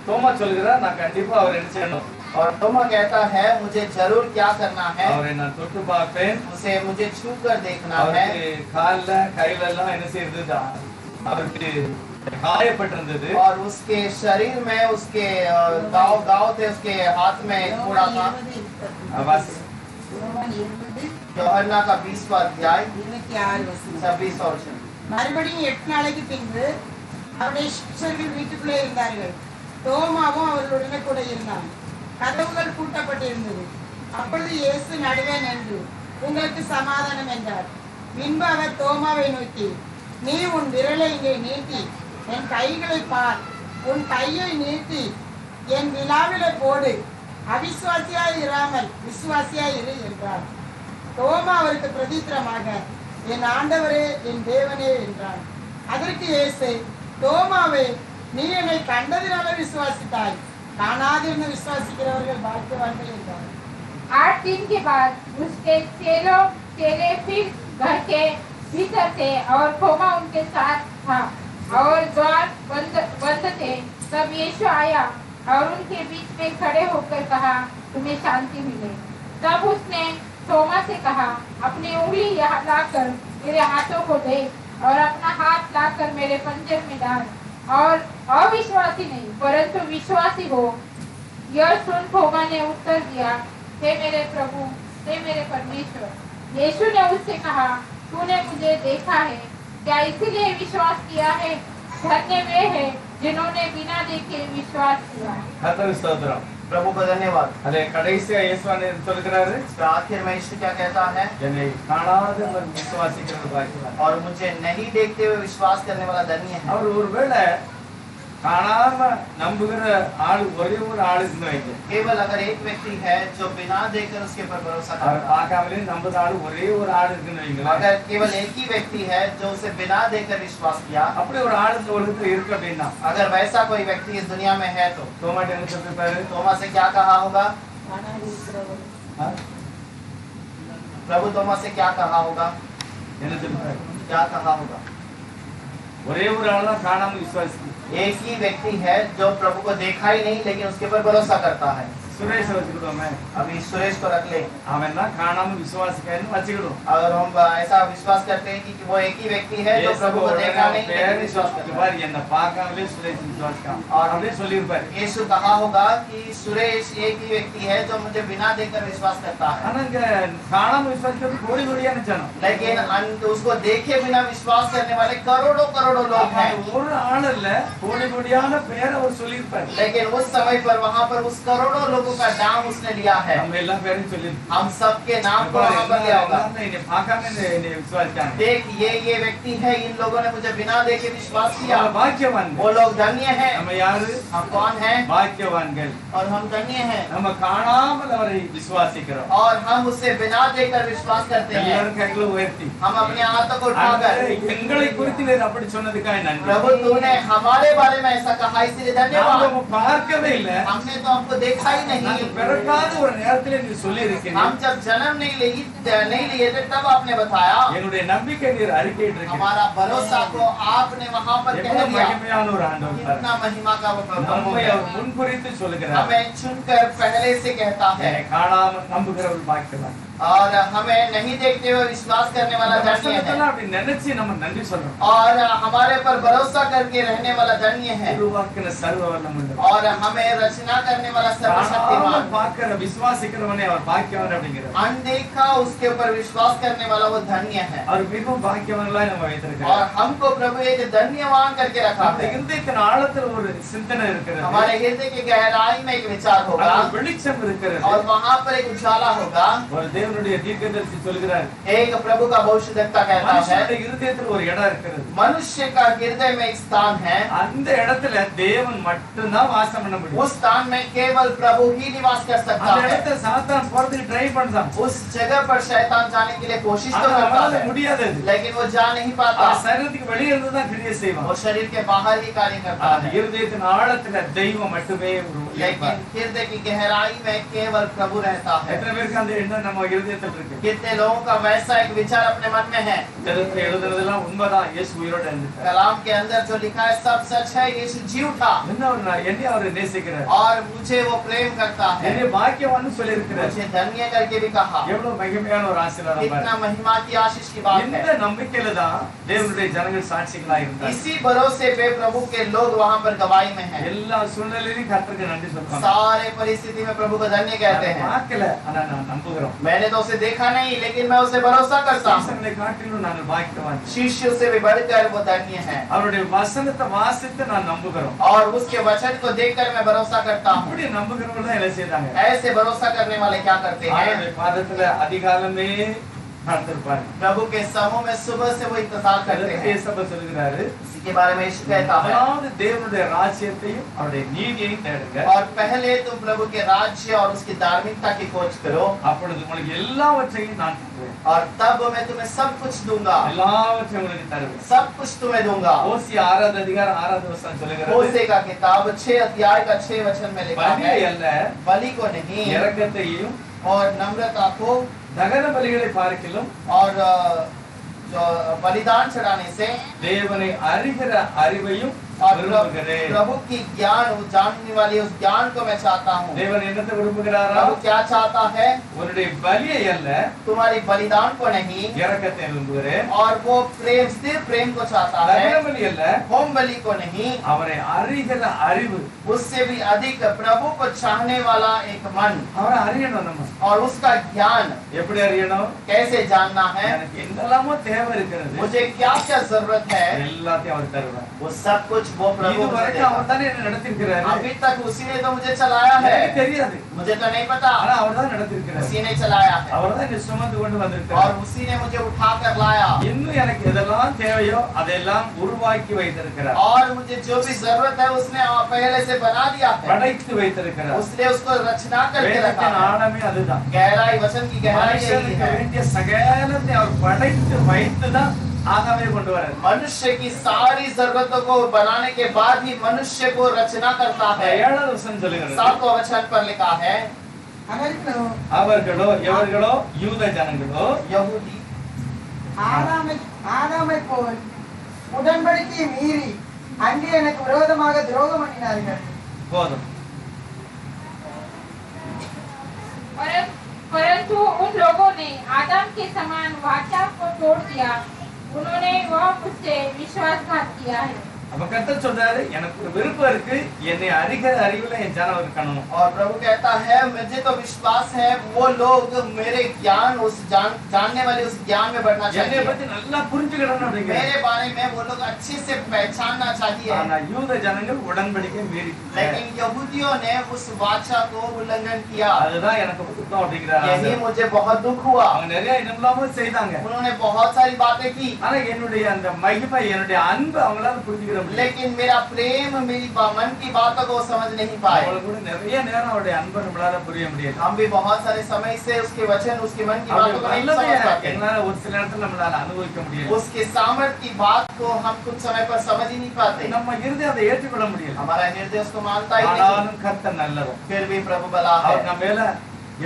S3: தோமா சொல்கிறார், நான் கண்டிப்பா அவர் என்ன செய்யணும்,
S2: और तोमा कहता है मुझे जरूर क्या करना है,
S3: அவரை நான் தொட்டு பார்ப்பேன்,
S2: उसे मुझे छू कर देखना है।
S3: அவருக்கு கால்ல கையில எல்லாம் என்ன செய்யறது, அவருக்கு காயப்பட்டிருந்தது.
S2: और उसके शरीर में उसके गाँव थे, उसके हाथ में थोड़ा था।
S3: बस
S2: யோहन्ना का 20वां अध्याय 26 और 26।
S4: மறுபடியும் 8 நாளைக்கு பின்பு அவருடைய சிஷ்யர்கள் வீட்டுக்குள்ளே இருந்தார்கள். தோமாவும் அவர்களுடனே கூட இருந்தான். கதவுகள் பூட்டப்பட்டிருந்தது. அப்பொழுது இயேசு நடுவே நின்று உங்களுக்கு சமாதானம் என்றார். பின்பு அவர் தோமாவை நோக்கி, நீ உன் விரலை இங்கே நீட்டி என் கைகளை பார், உன் கையை நீட்டி என் விலாவிலே போடு, அவிசுவாசியாய் இராமல் விசுவாசியாய் இரு என்றார். தோமா அவருக்கு பிரதித்திரமாக, என் ஆண்டவரே என் தேவனே என்றான். அதற்கு இயேசு, தோமாவே, நீ என்னை கண்டதினால விசுவாசித்தாய், காணாதிருந்து விசுவாசிக்கிறவர்கள் பாக்கியவான்கள் என்றார்.
S5: 8 दिन के बाद उसके चेले फिर घर के भीतर थे और थोमा उनके साथ था और द्वार बंद थे। तब यीशु आया और उनके बीच में खड़े होकर कहा, तुम्हें शांति मिले। तब उसने थोमा से कहा, अपनी उंगली यहाँ लाकर मेरे हाथों को देख और अपना हाथ लाकर मेरे पंजर में डाल और अविश्वासी नहीं परंतु विश्वासी हो। यह सुन थोमा ने उत्तर दिया, हे मेरे प्रभु, हे मेरे परमेश्वर। यीशु ने उससे कहा, तूने मुझे देखा है, क्या इसीलिए विश्वास किया है? धन्य वे हैं जिन्होंने बिना देखे विश्वास किया।
S3: கர்த்தருக்கு ஸ்தோத்திரம்.
S2: प्रभु को धन्यवाद।
S3: அதே கடைசியா இயேசுவானே சொல்கிறாரு,
S2: इसका आखिर में यीशु क्या कहता है?
S3: என்னை காணாத விசுவாசிக்கிறவர் பாக்கியவான்.
S2: और मुझे नहीं देखते हुए विश्वास करने वाला धन्य है।
S3: அவர் ஒருவேளை காணாம நம்புகிற ஆள் ஒரே ஒரு ஆள் இருந்து வைக்க,
S2: केवल अगर एक व्यक्ति है जो बिना देखकर उसके ऊपर भरोसा
S3: அவர்
S2: करता है,
S3: பார்க்காமலே நம்புற ஆள் ஒரே ஒரு ஆள் இருக்குன்னு வைங்களேன்.
S2: अगर केवल एक ही व्यक्ति है जो उसे बिना देखकर विश्वास किया,
S3: அப்படி ஒரு ஆள் இந்த உலகத்துல இருக்கு அப்படின்னா
S2: अगर वैसा कोई व्यक्ति इस दुनिया में है तो
S3: தோமாட்ட என்ன சொல்லிருப்பாரு?
S2: तोमा से क्या कहा होगा?
S3: ஆ?
S2: प्रभु तोमा से क्या कहा होगा?
S3: என்ன சொல்லிருப்பாரு?
S2: क्या कहा होगा?
S3: ஒரே ஒரு ஆள் தான் காணாம விசுவாசி.
S2: एक ही व्यक्ति है जो प्रभु को देखा ही नहीं लेकिन उसके ऊपर भरोसा करता है।
S3: சுரேஷ வச்சுக்கிட்டோமே,
S2: अभी सुरेश को रख ले,
S3: அவன் தான் காணாம விசுவாசிக்கன்னு வச்சுக்கிடும்.
S2: अगर हम ऐसा विश्वास करते हैं कि वो एक ही व्यक्ति है जो प्रभु को देखा नहीं लेकिन विश्वास करता है।
S3: என்ன பார்க்காமலே சுரேஷ் விசுவாசிக்கான்
S2: और
S3: அப்படியே சொல்லியிருப்பாரு.
S2: यीशु कहा होगा कि सुरेश एक ही व्यक्ति है जो मुझे बिना देखकर विश्वास करता है,
S3: ஆனா இங்க காணாம விசுவாசிக்கிறது கோடி கோடியான ஜனம்.
S2: लेकिन उसको देखे बिना विश्वास करने वाले करोड़ों करोड़ों लोग हैं।
S3: ஒரு ஆள் இல்ல, கோடி கோடியான பேரை அவர் சொல்லியிருப்பாரு.
S2: लेकिन उस समय पर वहाँ पर उस करोड़ों लोगों लोगों का नाम उसने लिया है,
S3: நம்ம எல்லா பேரையும் சொல்லி
S2: हम सबके नाम को वहाँ पर लिया होगा।
S3: विश्वास क्या
S2: देख ये व्यक्ति है, इन लोगों ने मुझे बिना देखे विश्वास किया।
S3: भाग्यवान
S2: वो लोग धन्य हैं।
S3: நம்ம யாரு?
S2: हम कौन हैं?
S3: भाग्यवाன்கள்
S2: और हम धन्य हैं
S3: நம்ம காணாமல் அவரை விசுவாசிக்கிறோம்
S2: और हम उसे बिना देखकर विश्वास करते हैं।
S3: எல்லாரும் கைகளை உயர்த்தி
S2: हम अपने हाथों को उठाकर,
S3: எங்களை குறித்து நீர் அப்படி சொன்னதுக்காக நன்றி
S2: प्रभु तूने हमारे बारे में ऐसा कहा इसलिए धन्यवाद।
S3: நாம பார்க்கவே இல்ல
S2: हमने तो हमको देखा ही नहीं।
S3: நாங்க பிறக்காத ஒரு நேரத்துல நீ சொல்லி இருக்கீங்க
S2: हम जब जन्म नहीं लिए थे तब आपने बताया।
S3: என்னுடைய நம்பிக்கை நீர் அறிக்கையிட்டு இருக்கீங்க
S2: हमारा भरोसा को आपने वहाँ पर कह
S3: எவ்வளவு
S2: दिया।
S3: மகிமையான ஒரு ஆண்டவர்
S2: कितना महिमा का वो प्रभु
S3: நம்மை
S2: है।
S3: அவர் முன்குறித்து சொல்லுகிறார்
S2: हमें चुनकर पहले से कहता है
S3: காணாமல் நம்புகிறவர்கள் பாக்கியவான்
S2: और हमें नहीं देखते हुए विश्वास करने वाला धन्य है
S3: அப்படி நினைச்சு நம்ம நன்றி சொல்றோம்
S2: और हमारे पर भरोसा करके रहने वाला धन्य है
S3: உருவாக்கின சர்வ வல்லமுள்ள
S2: और हमें रचना करने वाला सर्वशक्तिमान।
S3: பார்க்கிற விசுவாசிக்கிறவனே அவர் பாக்கியவான் அப்படிங்கிறார்
S2: अनदेखा उसके ऊपर विश्वास करने वाला वो धन्य है
S3: அவர் மிகவும் பாக்கியவான்களா நம்ம
S2: और
S3: வைத்திருக்கிறார்
S2: हमको प्रभु एक धन्यवान करके रखा
S3: அந்த
S2: है।
S3: இருதயத்தின் ஆழத்துல ஒரு சிந்தனை இருக்கிறது
S2: हमारे हृदय की गहराई में एक विचार होगा
S3: அது வெளிச்சம் இருக்கிறது
S2: और वहाँ पर एक उजाला होगा।
S3: ஒரு தேவனுடைய தீர்க்கதரிசி சொல்கிறார்
S2: एक प्रभु का भविष्यद्वक्ता कहता है
S3: மனுஷனுடைய இருதயத்துல ஒரு இடம் இருக்கிறது
S2: मनुष्य का हृदय में एक स्थान है,
S3: அந்த இடத்துல தேவன் மட்டும்தான் வாசம் பண்ண முடியும்
S2: उस स्थान में केवल प्रभु ही निवास कर सकता
S3: அந்த
S2: है।
S3: இடத்துல சாத்தான் போறதுக்கு ட்ரை பண்றான்
S2: उस जगह पर शैतान जाने के लिए कोशिश तो
S3: ஆனா
S2: करता
S3: அவனால
S2: है
S3: முடியாது அது.
S2: लेकिन वो जा नहीं पाता।
S3: அவன் சரீரத்துக்கு வெளியே இருந்து தான் கிரியை செய்வான்
S2: वो शरीर के बाहर ही कार्य करता
S3: அந்த
S2: है,
S3: இருதயத்தின் ஆழத்துல தெய்வம் மட்டுமே
S2: लेकिन
S3: இருப்பார்.
S2: हृदय की गहराई में केवल प्रभु रहता है।
S3: எத்தனை பேருக்கு அந்த எண்ணம் நம்ம இருதயத்தில் இருக்கு
S2: कितने लोगों का वैसा एक विचार अपने मन में है।
S3: வேதத்துல எழுதுறதெல்லாம் உண்மைதான் இயேசு உயிரோட இருந்துட்டார்
S2: कलाम के अंदर जो लिखा है सब सच है। यीशु जी उठा
S3: என்னை அவர் நேசிக்கிறார்
S2: और मुझे वो प्रेम करता है,
S3: என்னை பாக்கியவான்னு சொல்லி இருக்கிறார்
S2: मुझे धन्य करके भी कहा।
S3: எவ்வளவு மகிமையான ஒரு ஆசீர்வாதம்
S2: कितना
S3: பாருங்க.
S2: महिमा की आशीष की बात
S3: இந்த
S2: है।
S3: நம்பிக்கையில தான் தேவனுடைய ஜனங்கள் சாட்சிகளா இருந்தார்
S2: इसी भरोसे पे प्रभु के लोग वहाँ पर गवाही में हैं।
S3: எல்லா சூழ்நிலையிலும் கர்த்தருக்கு நன்றி சொல்றாங்க
S2: सारे परिस्थिति में प्रभु को धन्य कहते हैं।
S3: பார்க்கல ஆனா நான் நம்புகிறோம்
S2: मैंने तो उसे देखा नहीं लेकिन मैं उसे भरोसा करता हूँ।
S3: சாசங்களை காட்டிலும் நாங்கள் பாக்கியவான்
S2: शिष्यों से भी बढ़कर वो धन्य है
S3: அவருடைய வசனத்தை வாசித்து நான் நம்புகிறோம்
S2: और उसके वचन को देखकर मैं भरोसा करता हूँ।
S3: அப்படி நம்புகிறவங்க தான் என்ன செய்தாங்க
S2: ऐसे भरोसा करने वाले क्या करते हैं?
S3: அவருடைய பாதத்துல அதிகாலமே காத்திருப்பாங்க
S2: प्रभु के समूह में सुबह से वो इंतजार करते हैं।
S3: சபை சொல்கிறாரு
S2: इसी के बारे में यीशु कहता है
S3: அதாவது தேவனுடைய ராஜ்யத்தையும் அவருடைய நீதியையும் தேடுங்க
S2: और पहले तुम प्रभु के राज्य और उसकी धार्मिकता की खोज करो
S3: அப்பொழுது உங்களுக்கு எல்லாவற்றையும் நான் தருவேன்
S2: और तब मैं तुम्हें सब कुछ दूंगा,
S3: எல்லாவற்றையும் உங்களுக்கு தருவேன்
S2: सब कुछ तुम्हें दूंगा।
S3: ஓசி 6வது அதிகாரம் 6வது வசனம் சொல்லுகிறது
S2: होशे का किताब 6 अध्याय का 6 वचन में लिखा
S3: பலியை
S2: है
S3: அல்ல
S2: बलि को नहीं
S3: இரக்கத்தையும்
S2: और नम्रता को
S3: தகன பலிகளை பார்க்கிலும்
S2: और जो बलिदान चढ़ाने से
S3: தேவனை அறிகிற அறிவையும்
S2: और
S3: விரும்புகிறேன்
S2: प्रभु की ज्ञान जानने वाली उस ज्ञान को मैं चाहता हूँ।
S3: தேவன் என்னத்தை விரும்புகிறாரா
S2: प्रभु क्या चाहता है?
S3: உன்னுடைய பலியை அல்ல
S2: तुम्हारी बलिदान को नहीं
S3: இரக்கத்தை விரும்புகிறேன்
S2: और वो प्रेम सिर्फ प्रेम को चाहता है,
S3: தகன பலி அல்ல
S2: होम बलि को नहीं।
S3: அவரை அறிகிற அறிவு
S2: उससे भी अधिक प्रभु को चाहने वाला एक मन
S3: அவரை அறியணும் நம்ம
S2: और उसका ज्ञान
S3: எப்படி அறியணும்
S2: कैसे जानना है?
S3: எனக்கு என்னெல்லாமோ தேவை இருக்கிறது
S2: मुझे क्या क्या जरूरत है
S3: எல்லாத்தையும் அவர் தருவார்
S2: वो सब कुछ वो प्रभु
S3: இது
S2: मुझे
S3: வரைக்கும்
S2: देगा।
S3: அவர் தானே என்ன நடத்திருக்கிறாரு
S2: अभी तक उसी ने तो मुझे चलाया है,
S3: எனக்கு தெரியாது
S2: मुझे तो नहीं पता,
S3: ஆனா அவர் தான் நடத்திருக்கிறாரு
S2: उसी ने चलाया है
S3: அவர் தான் என்னை சுமந்து கொண்டு
S2: और
S3: வந்திருக்கிறார்
S2: उसी ने मुझे उठा कर लाया
S3: இன்னும் எனக்கு எதெல்லாம் தேவையோ அதெல்லாம் உருவாக்கி வைத்திருக்கிறார்
S2: और मुझे जो भी जरूरत है उसने पहले से बना दिया है,
S3: படைத்து வைத்திருக்கிறார்
S2: उसने उसको रचना करके रखा
S3: வேதத்தின்
S2: है।
S3: ஆழமே அதுதான்
S2: गहराई वचन की गहराई यही
S3: மனுஷனுக்கு
S2: है।
S3: வேண்டிய சகலத்தை அவர் படைத்து வைத்துதான் ஆகாமே கொண்டு வரார்
S2: मनुष्य की सारी जरूरतों को बनाने के बाद ही मनुष्य को रचना करता है।
S3: 7வது வசனம் சொல்லுகிறது
S2: 7वां वचन पर लिखा है
S3: அவர்களோ எவர்களோ யூத ஜனங்களோ
S2: यहूदी
S4: ஆதாமை போல் உடன்படிக்கையை மீறி அங்கே எனக்கு விரோதமாக துரோகம் பண்ணினார்கள்।
S3: போதும்
S5: परंतु उन लोगों ने आदम के समान वाचा को तोड़ दिया, उन्होंने वह मुझसे विश्वासघात किया है।
S3: அப்ப கர்த்தர் சொல்றாரு எனக்கு ஒரு விருப்பம் இருக்கு என்னை அறிகிற அறிவுல என் ஜனம் இருக்கணும்.
S2: और प्रभु कहता है मुझे तो विश्वास है वो लोग मेरे ज्ञान उस जानने वाले उस ज्ञान में बढ़ना
S3: என்னை
S2: चाहिए,
S3: பத்தி நல்லா புரிஞ்சுக்கணும் அப்படிங்கிற.
S2: मेरे बारे में वो लोग अच्छे से पहचानना चाहिए।
S3: ஆனா யூத ஜனங்கள் உடன்படிக்கை மீறி,
S2: लेकिन यहूदियों ने उस वाचा को उल्लंघन किया,
S3: அதுதான் எனக்கு துக்கம் அப்படிங்கிறாரு.
S2: यही मुझे बहुत दुख हुआ।
S3: அவங்க நிறைய இன்னும் செய்தாங்க,
S2: उन्होंने बहुत सारी बातें की,
S3: ஆனா என்னுடைய அந்த மகிமை என்னுடைய அன்பு அவங்களால புரிஞ்சுக்கிற முடியல.
S2: लेकिन मेरा प्रेम मेरी मन की बातों को समझ नहीं पाए।
S3: அவங்களுக்கு கூட நிறைய நேரம் அவருடைய அன்பை நம்மளால புரிய முடியாது.
S2: हम भी बहुत सारे समय से उसके वचन उसके मन की बातों को नहीं समझ पाते,
S3: எங்களால ஒரு சில நேரத்துல நம்மளால அனுபவிக்க முடியாது.
S2: उसके सामर्थ्य की बात को हम कुछ समय पर समझ ही नहीं पाते,
S3: நம்ம இருதயம் அதை ஏற்றுக்கொள்ள முடியல.
S2: हमारा हृदय उसको मानता ही नहीं।
S3: ஆனாலும் கர்த்தர் நல்லவர்,
S2: फिर भी प्रभु भला है
S3: அவர் நம்ம மேல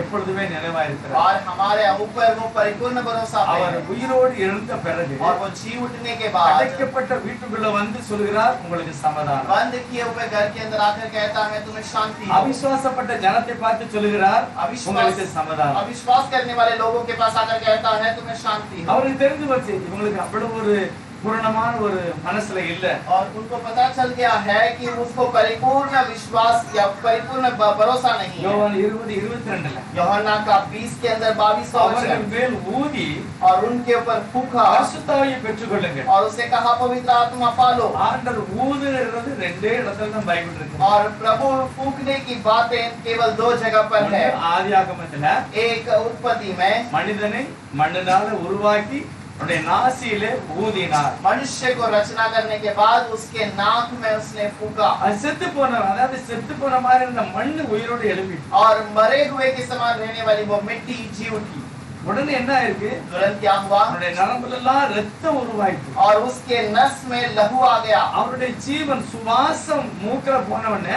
S3: எப்பொழுதுமே நினைவாயிருக்கிறார்.
S2: और हमारे ऊपर वो परिपूर्ण भरोसा
S3: அவர்
S2: है।
S3: உயிரோடு எழுந்த பிறகு
S2: और वो जी उठने के बाद
S3: அடைக்கப்பட்ட வீட்டுக்குள்ள வந்து சொல்கிறார் உங்களுக்கு சமாதானம்.
S2: बंद किए हुए घर के अंदर आकर कहता है तुम्हें शांति।
S3: அவிசுவாசப்பட்ட ஜனத்தை பார்த்து சொல்கிறார் உங்களுக்கு சமாதானம்.
S2: अविश्वास करने वाले लोगों के पास आकर कहता है तुम्हें शांति।
S3: அவருக்கு தெரிஞ்சு போச்சு இவங்களுக்கு அவ்வளவு ஒரு பூரணமான ஒரு மனசுல இல்ல.
S2: और उनको पता चल गया है कि उसको परिपूर्ण विश्वास या परिपूर्ण भरोसा नहीं है।
S3: யோவான் 20:22
S2: यूहन्ना का 20 के अंदर 22वां
S3: அவர்கள்
S2: वचन,
S3: மேல் ஊதி
S2: और उनके ऊपर फूंका
S3: பரிசுத்தாவியை பெற்றுக்கொள்ளுங்க.
S2: और उसे कहा पवित्र आत्मा पालो।
S3: ஆண்டவர் ஊதுறது ரெண்டே இடத்துல தான் பைபிள் இருக்கு.
S2: और प्रभु फूंकने की बातें केवल 2 जगह पर है।
S3: ஆதியாகமத்துல
S2: एक उत्पत्ति में
S3: மனிதனை மண்ணினால உருவாக்கி அவருடைய நாசியிலே ஊதினார்.
S2: मनुष्य को रचना करने के बाद उसके नाक में उसने फूंका
S3: அது செத்து போன, அதாவது செத்து போன மாதிரி இருந்த மண்ணு உயிரோடு எழுப்பி
S2: और मरे हुए के समान रहने वाली वो मिट्टी जी उठी।
S3: உடனே என்ன ஆயிருக்கு,
S2: तुरंत क्या हुआ,
S3: அவருடைய நரம்புல எல்லாம் ரத்தம் உருவாயிட்டு
S2: और उसके नस में लहू आ गया।
S3: அவருடைய ஜீவன் சுவாசம் மூக்கல போனவனே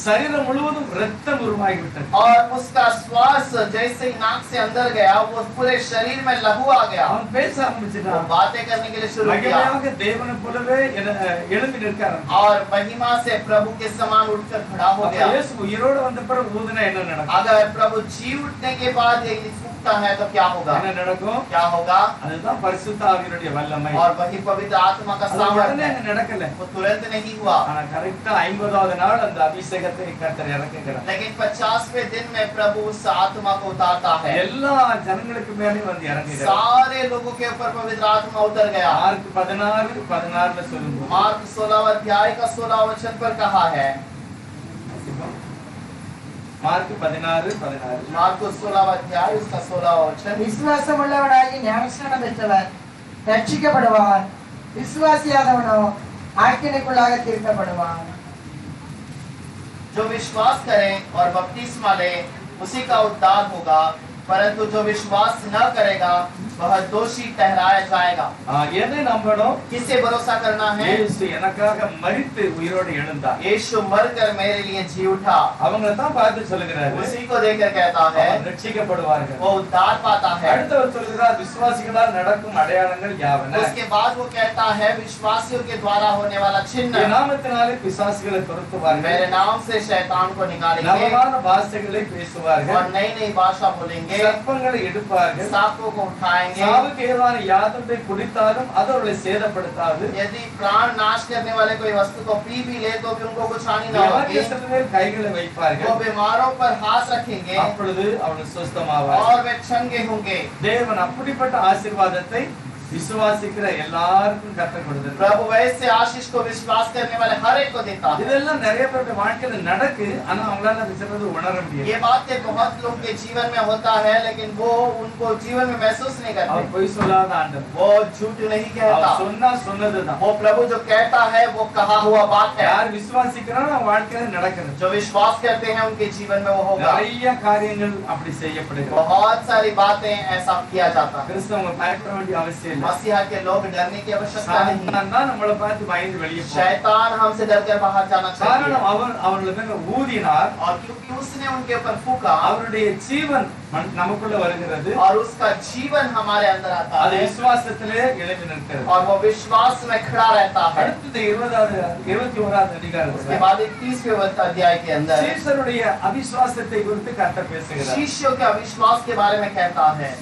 S3: शरीर முழுவதும் ரத்தம் உருவாகி விட்டது.
S2: और उसका श्वास जैसे ही नाक से अंदर गया वो पूरे शरीर में लहू आ गया।
S3: அவன் பேச
S2: वो
S3: ஆரம்பிச்சிட்டான்.
S2: बातें करने के लिए शुरू किया
S3: மகிமையாக தேவனை போலவே எழும்பி நிற்கிறார்.
S2: और महिमा से प्रभु के समान उठकर खड़ा हो गया।
S3: இயேசு உயிரோடு வந்த பிறகு ஊதுனா என்ன நடக்கும்?
S2: अगर प्रभु जी उठने के बाद ये फूंकता है तो क्या होगा,
S3: என்ன நடக்கும்?
S2: क्या होगा,
S3: அதுதான் பரிசுத்த ஆவியினுடைய வல்லமை.
S2: और वही पवित्र आत्मा का
S3: அது உடனே
S2: सामर्थ्य
S3: அங்க நடக்கல.
S2: वो तुरंत नहीं हुआ।
S3: ஆனா கரெக்ட்டா 50வது நாள் அந்த அபிஷேகத்தை கர்த்தர் இறக்குகிறார்.
S2: लेकिन 50वें दिन में प्रभु उस आत्मा को उतारता है,
S3: எல்லா ஜனங்களுக்கு மேலே வந்து இறங்குகிறார்.
S2: सारे लोगों के ऊपर पवित्र आत्मा उतर गया।
S3: மார்க் 16:16 சொல்லுங்க.
S2: मार्क 16 अध्याय का 16 वचन पर कहा है,
S3: மார்க் 16:16
S2: मार्क 16 अध्याय उसका 16 वचन,
S4: விசுவாசமுள்ளவனாகி ஞானஸ்நானம் பெற்றவர் ரட்சிக்கப்படுவார், விசுவாசியாதவனோ ஆக்கினைக்குள்ளாக தீர்க்கப்படுவான்।
S2: जो विश्वास करे और बपतिस्मा ले उसी का उद्धार होगा, परंतु जो विश्वास न करेगा वह दोषी ठहराया जाएगा।
S3: எதை நம்பணும்?
S2: किसे भरोसा करना है,
S3: இயேசு எனக்காக மரித்து உயிரோடு எழுந்தார்.
S2: यीशु मरकर मेरे लिए जी उठा।
S3: அவங்க தான் பார்த்து சொல்லுகிறாரு
S2: उसी को देखकर कहता है
S3: அவர்கள் ரட்சிக்கப்படுவார்கள்.
S2: वो उद्धार पाता है।
S3: அடுத்தவர் சொல்கிறார் விசுவாசிகளால் நடக்கும் அடையாளங்கள் யாவன?
S2: उसके बाद वो कहता है विश्वासियों के द्वारा होने वाला
S3: என்
S2: चिन्ह,
S3: நாமத்தினாலே பிசாசுகளை துரத்துவார்கள்,
S2: मेरे नाम से शैतान को निकालेंगे
S3: நவமான பாஷைகளை பேசுவார்கள்,
S2: और नई नई भाषा बोलेंगे,
S3: சர்ப்பங்களை எடுப்பார்கள்,
S2: सांपों को उठाएंगे,
S3: சாவுக்கு ஏதுவான யாதொன்றை குடித்தாலும் அது அவர்களை சேதப்படுத்தாது,
S2: यदि प्राण नाश करने वाले कोई वस्तु को पी भी ले तो भी उनको कुछ हानि न होगी,
S3: வியாதியஸ்தர்கள் மேல் கைகளை
S2: वो
S3: வைப்பார்கள்,
S2: बीमारों पर हाथ रखेंगे
S3: அப்பொழுது அவர்கள் சுஸ்தமாவார்கள்.
S2: और वे चंगे होंगे।
S3: தேவன் அப்படிப்பட்ட ஆசீர்வாதத்தை விசுவாசிக்கிற எல்லாருக்கும் கற்றுக் கொடுத்தார்.
S2: प्रभु वैसे आशीष को विश्वास करने वाले हर एक को देता है।
S3: இதெல்லாம் நிறைய பேருடைய வாழ்க்கையில நடக்கு, ஆனா அவங்களால அதை சிலது உணர முடியாது.
S2: ये बातें बहुत लोग के जीवन में होता है लेकिन वो उनको जीवन में महसूस नहीं
S3: அவர்
S2: करते।
S3: பொய் சொல்லாத ஆண்டவர்.
S2: वो झूठ नहीं कहता,
S3: அவர் சொன்னா சொன்னதுதான்.
S2: वो प्रभु जो कहता है वो कहा हुआ बात है।
S3: யார் விசுவாசிக்கிறானோ அவன் வாழ்க்கையில நடக்கிறது.
S2: जो विश्वास करते हैं उनके जीवन में वो होगा।
S3: நிறைய காரியங்கள் அப்படி செய்யப்படுகிறது.
S2: बहुत सारी बातें ऐसा किया जाता है।
S3: கிறிஸ்தவங்க பயப்பட வேண்டிய அவசியம் இல்லை.
S2: मसीहा के लोग डरने की आवश्यकता नहीं।
S3: சாத்தான் தான் நம்மளை பார்த்து பயந்து வெளியே போறான்.
S2: शैतान हमसे डरकर बाहर जाना चाहिए,
S3: காரணம் அவர்கள் மேல ஊதினார்,
S2: और क्योंकि उसने उनके ऊपर फूंका
S3: அவருடைய ஜீவன் நமக்குள்ள வருகிறது,
S2: और उसका जीवन हमारे अंदर आता
S3: அது
S2: है
S3: விசுவாசத்திலே எழும்பி நிற்கிறது.
S2: और वो विश्वास में खड़ा रहता है।
S3: அடுத்தது 21வது
S2: उसके
S3: அதிகாரத்துல
S2: बाद 31वें अध्याय के अंदर
S3: சீசருடைய அவிசுவாசத்தை குறித்து கர்த்தர் பேசுகிறார்.
S2: शिष्यों के अविश्वास के बारे में कहता है।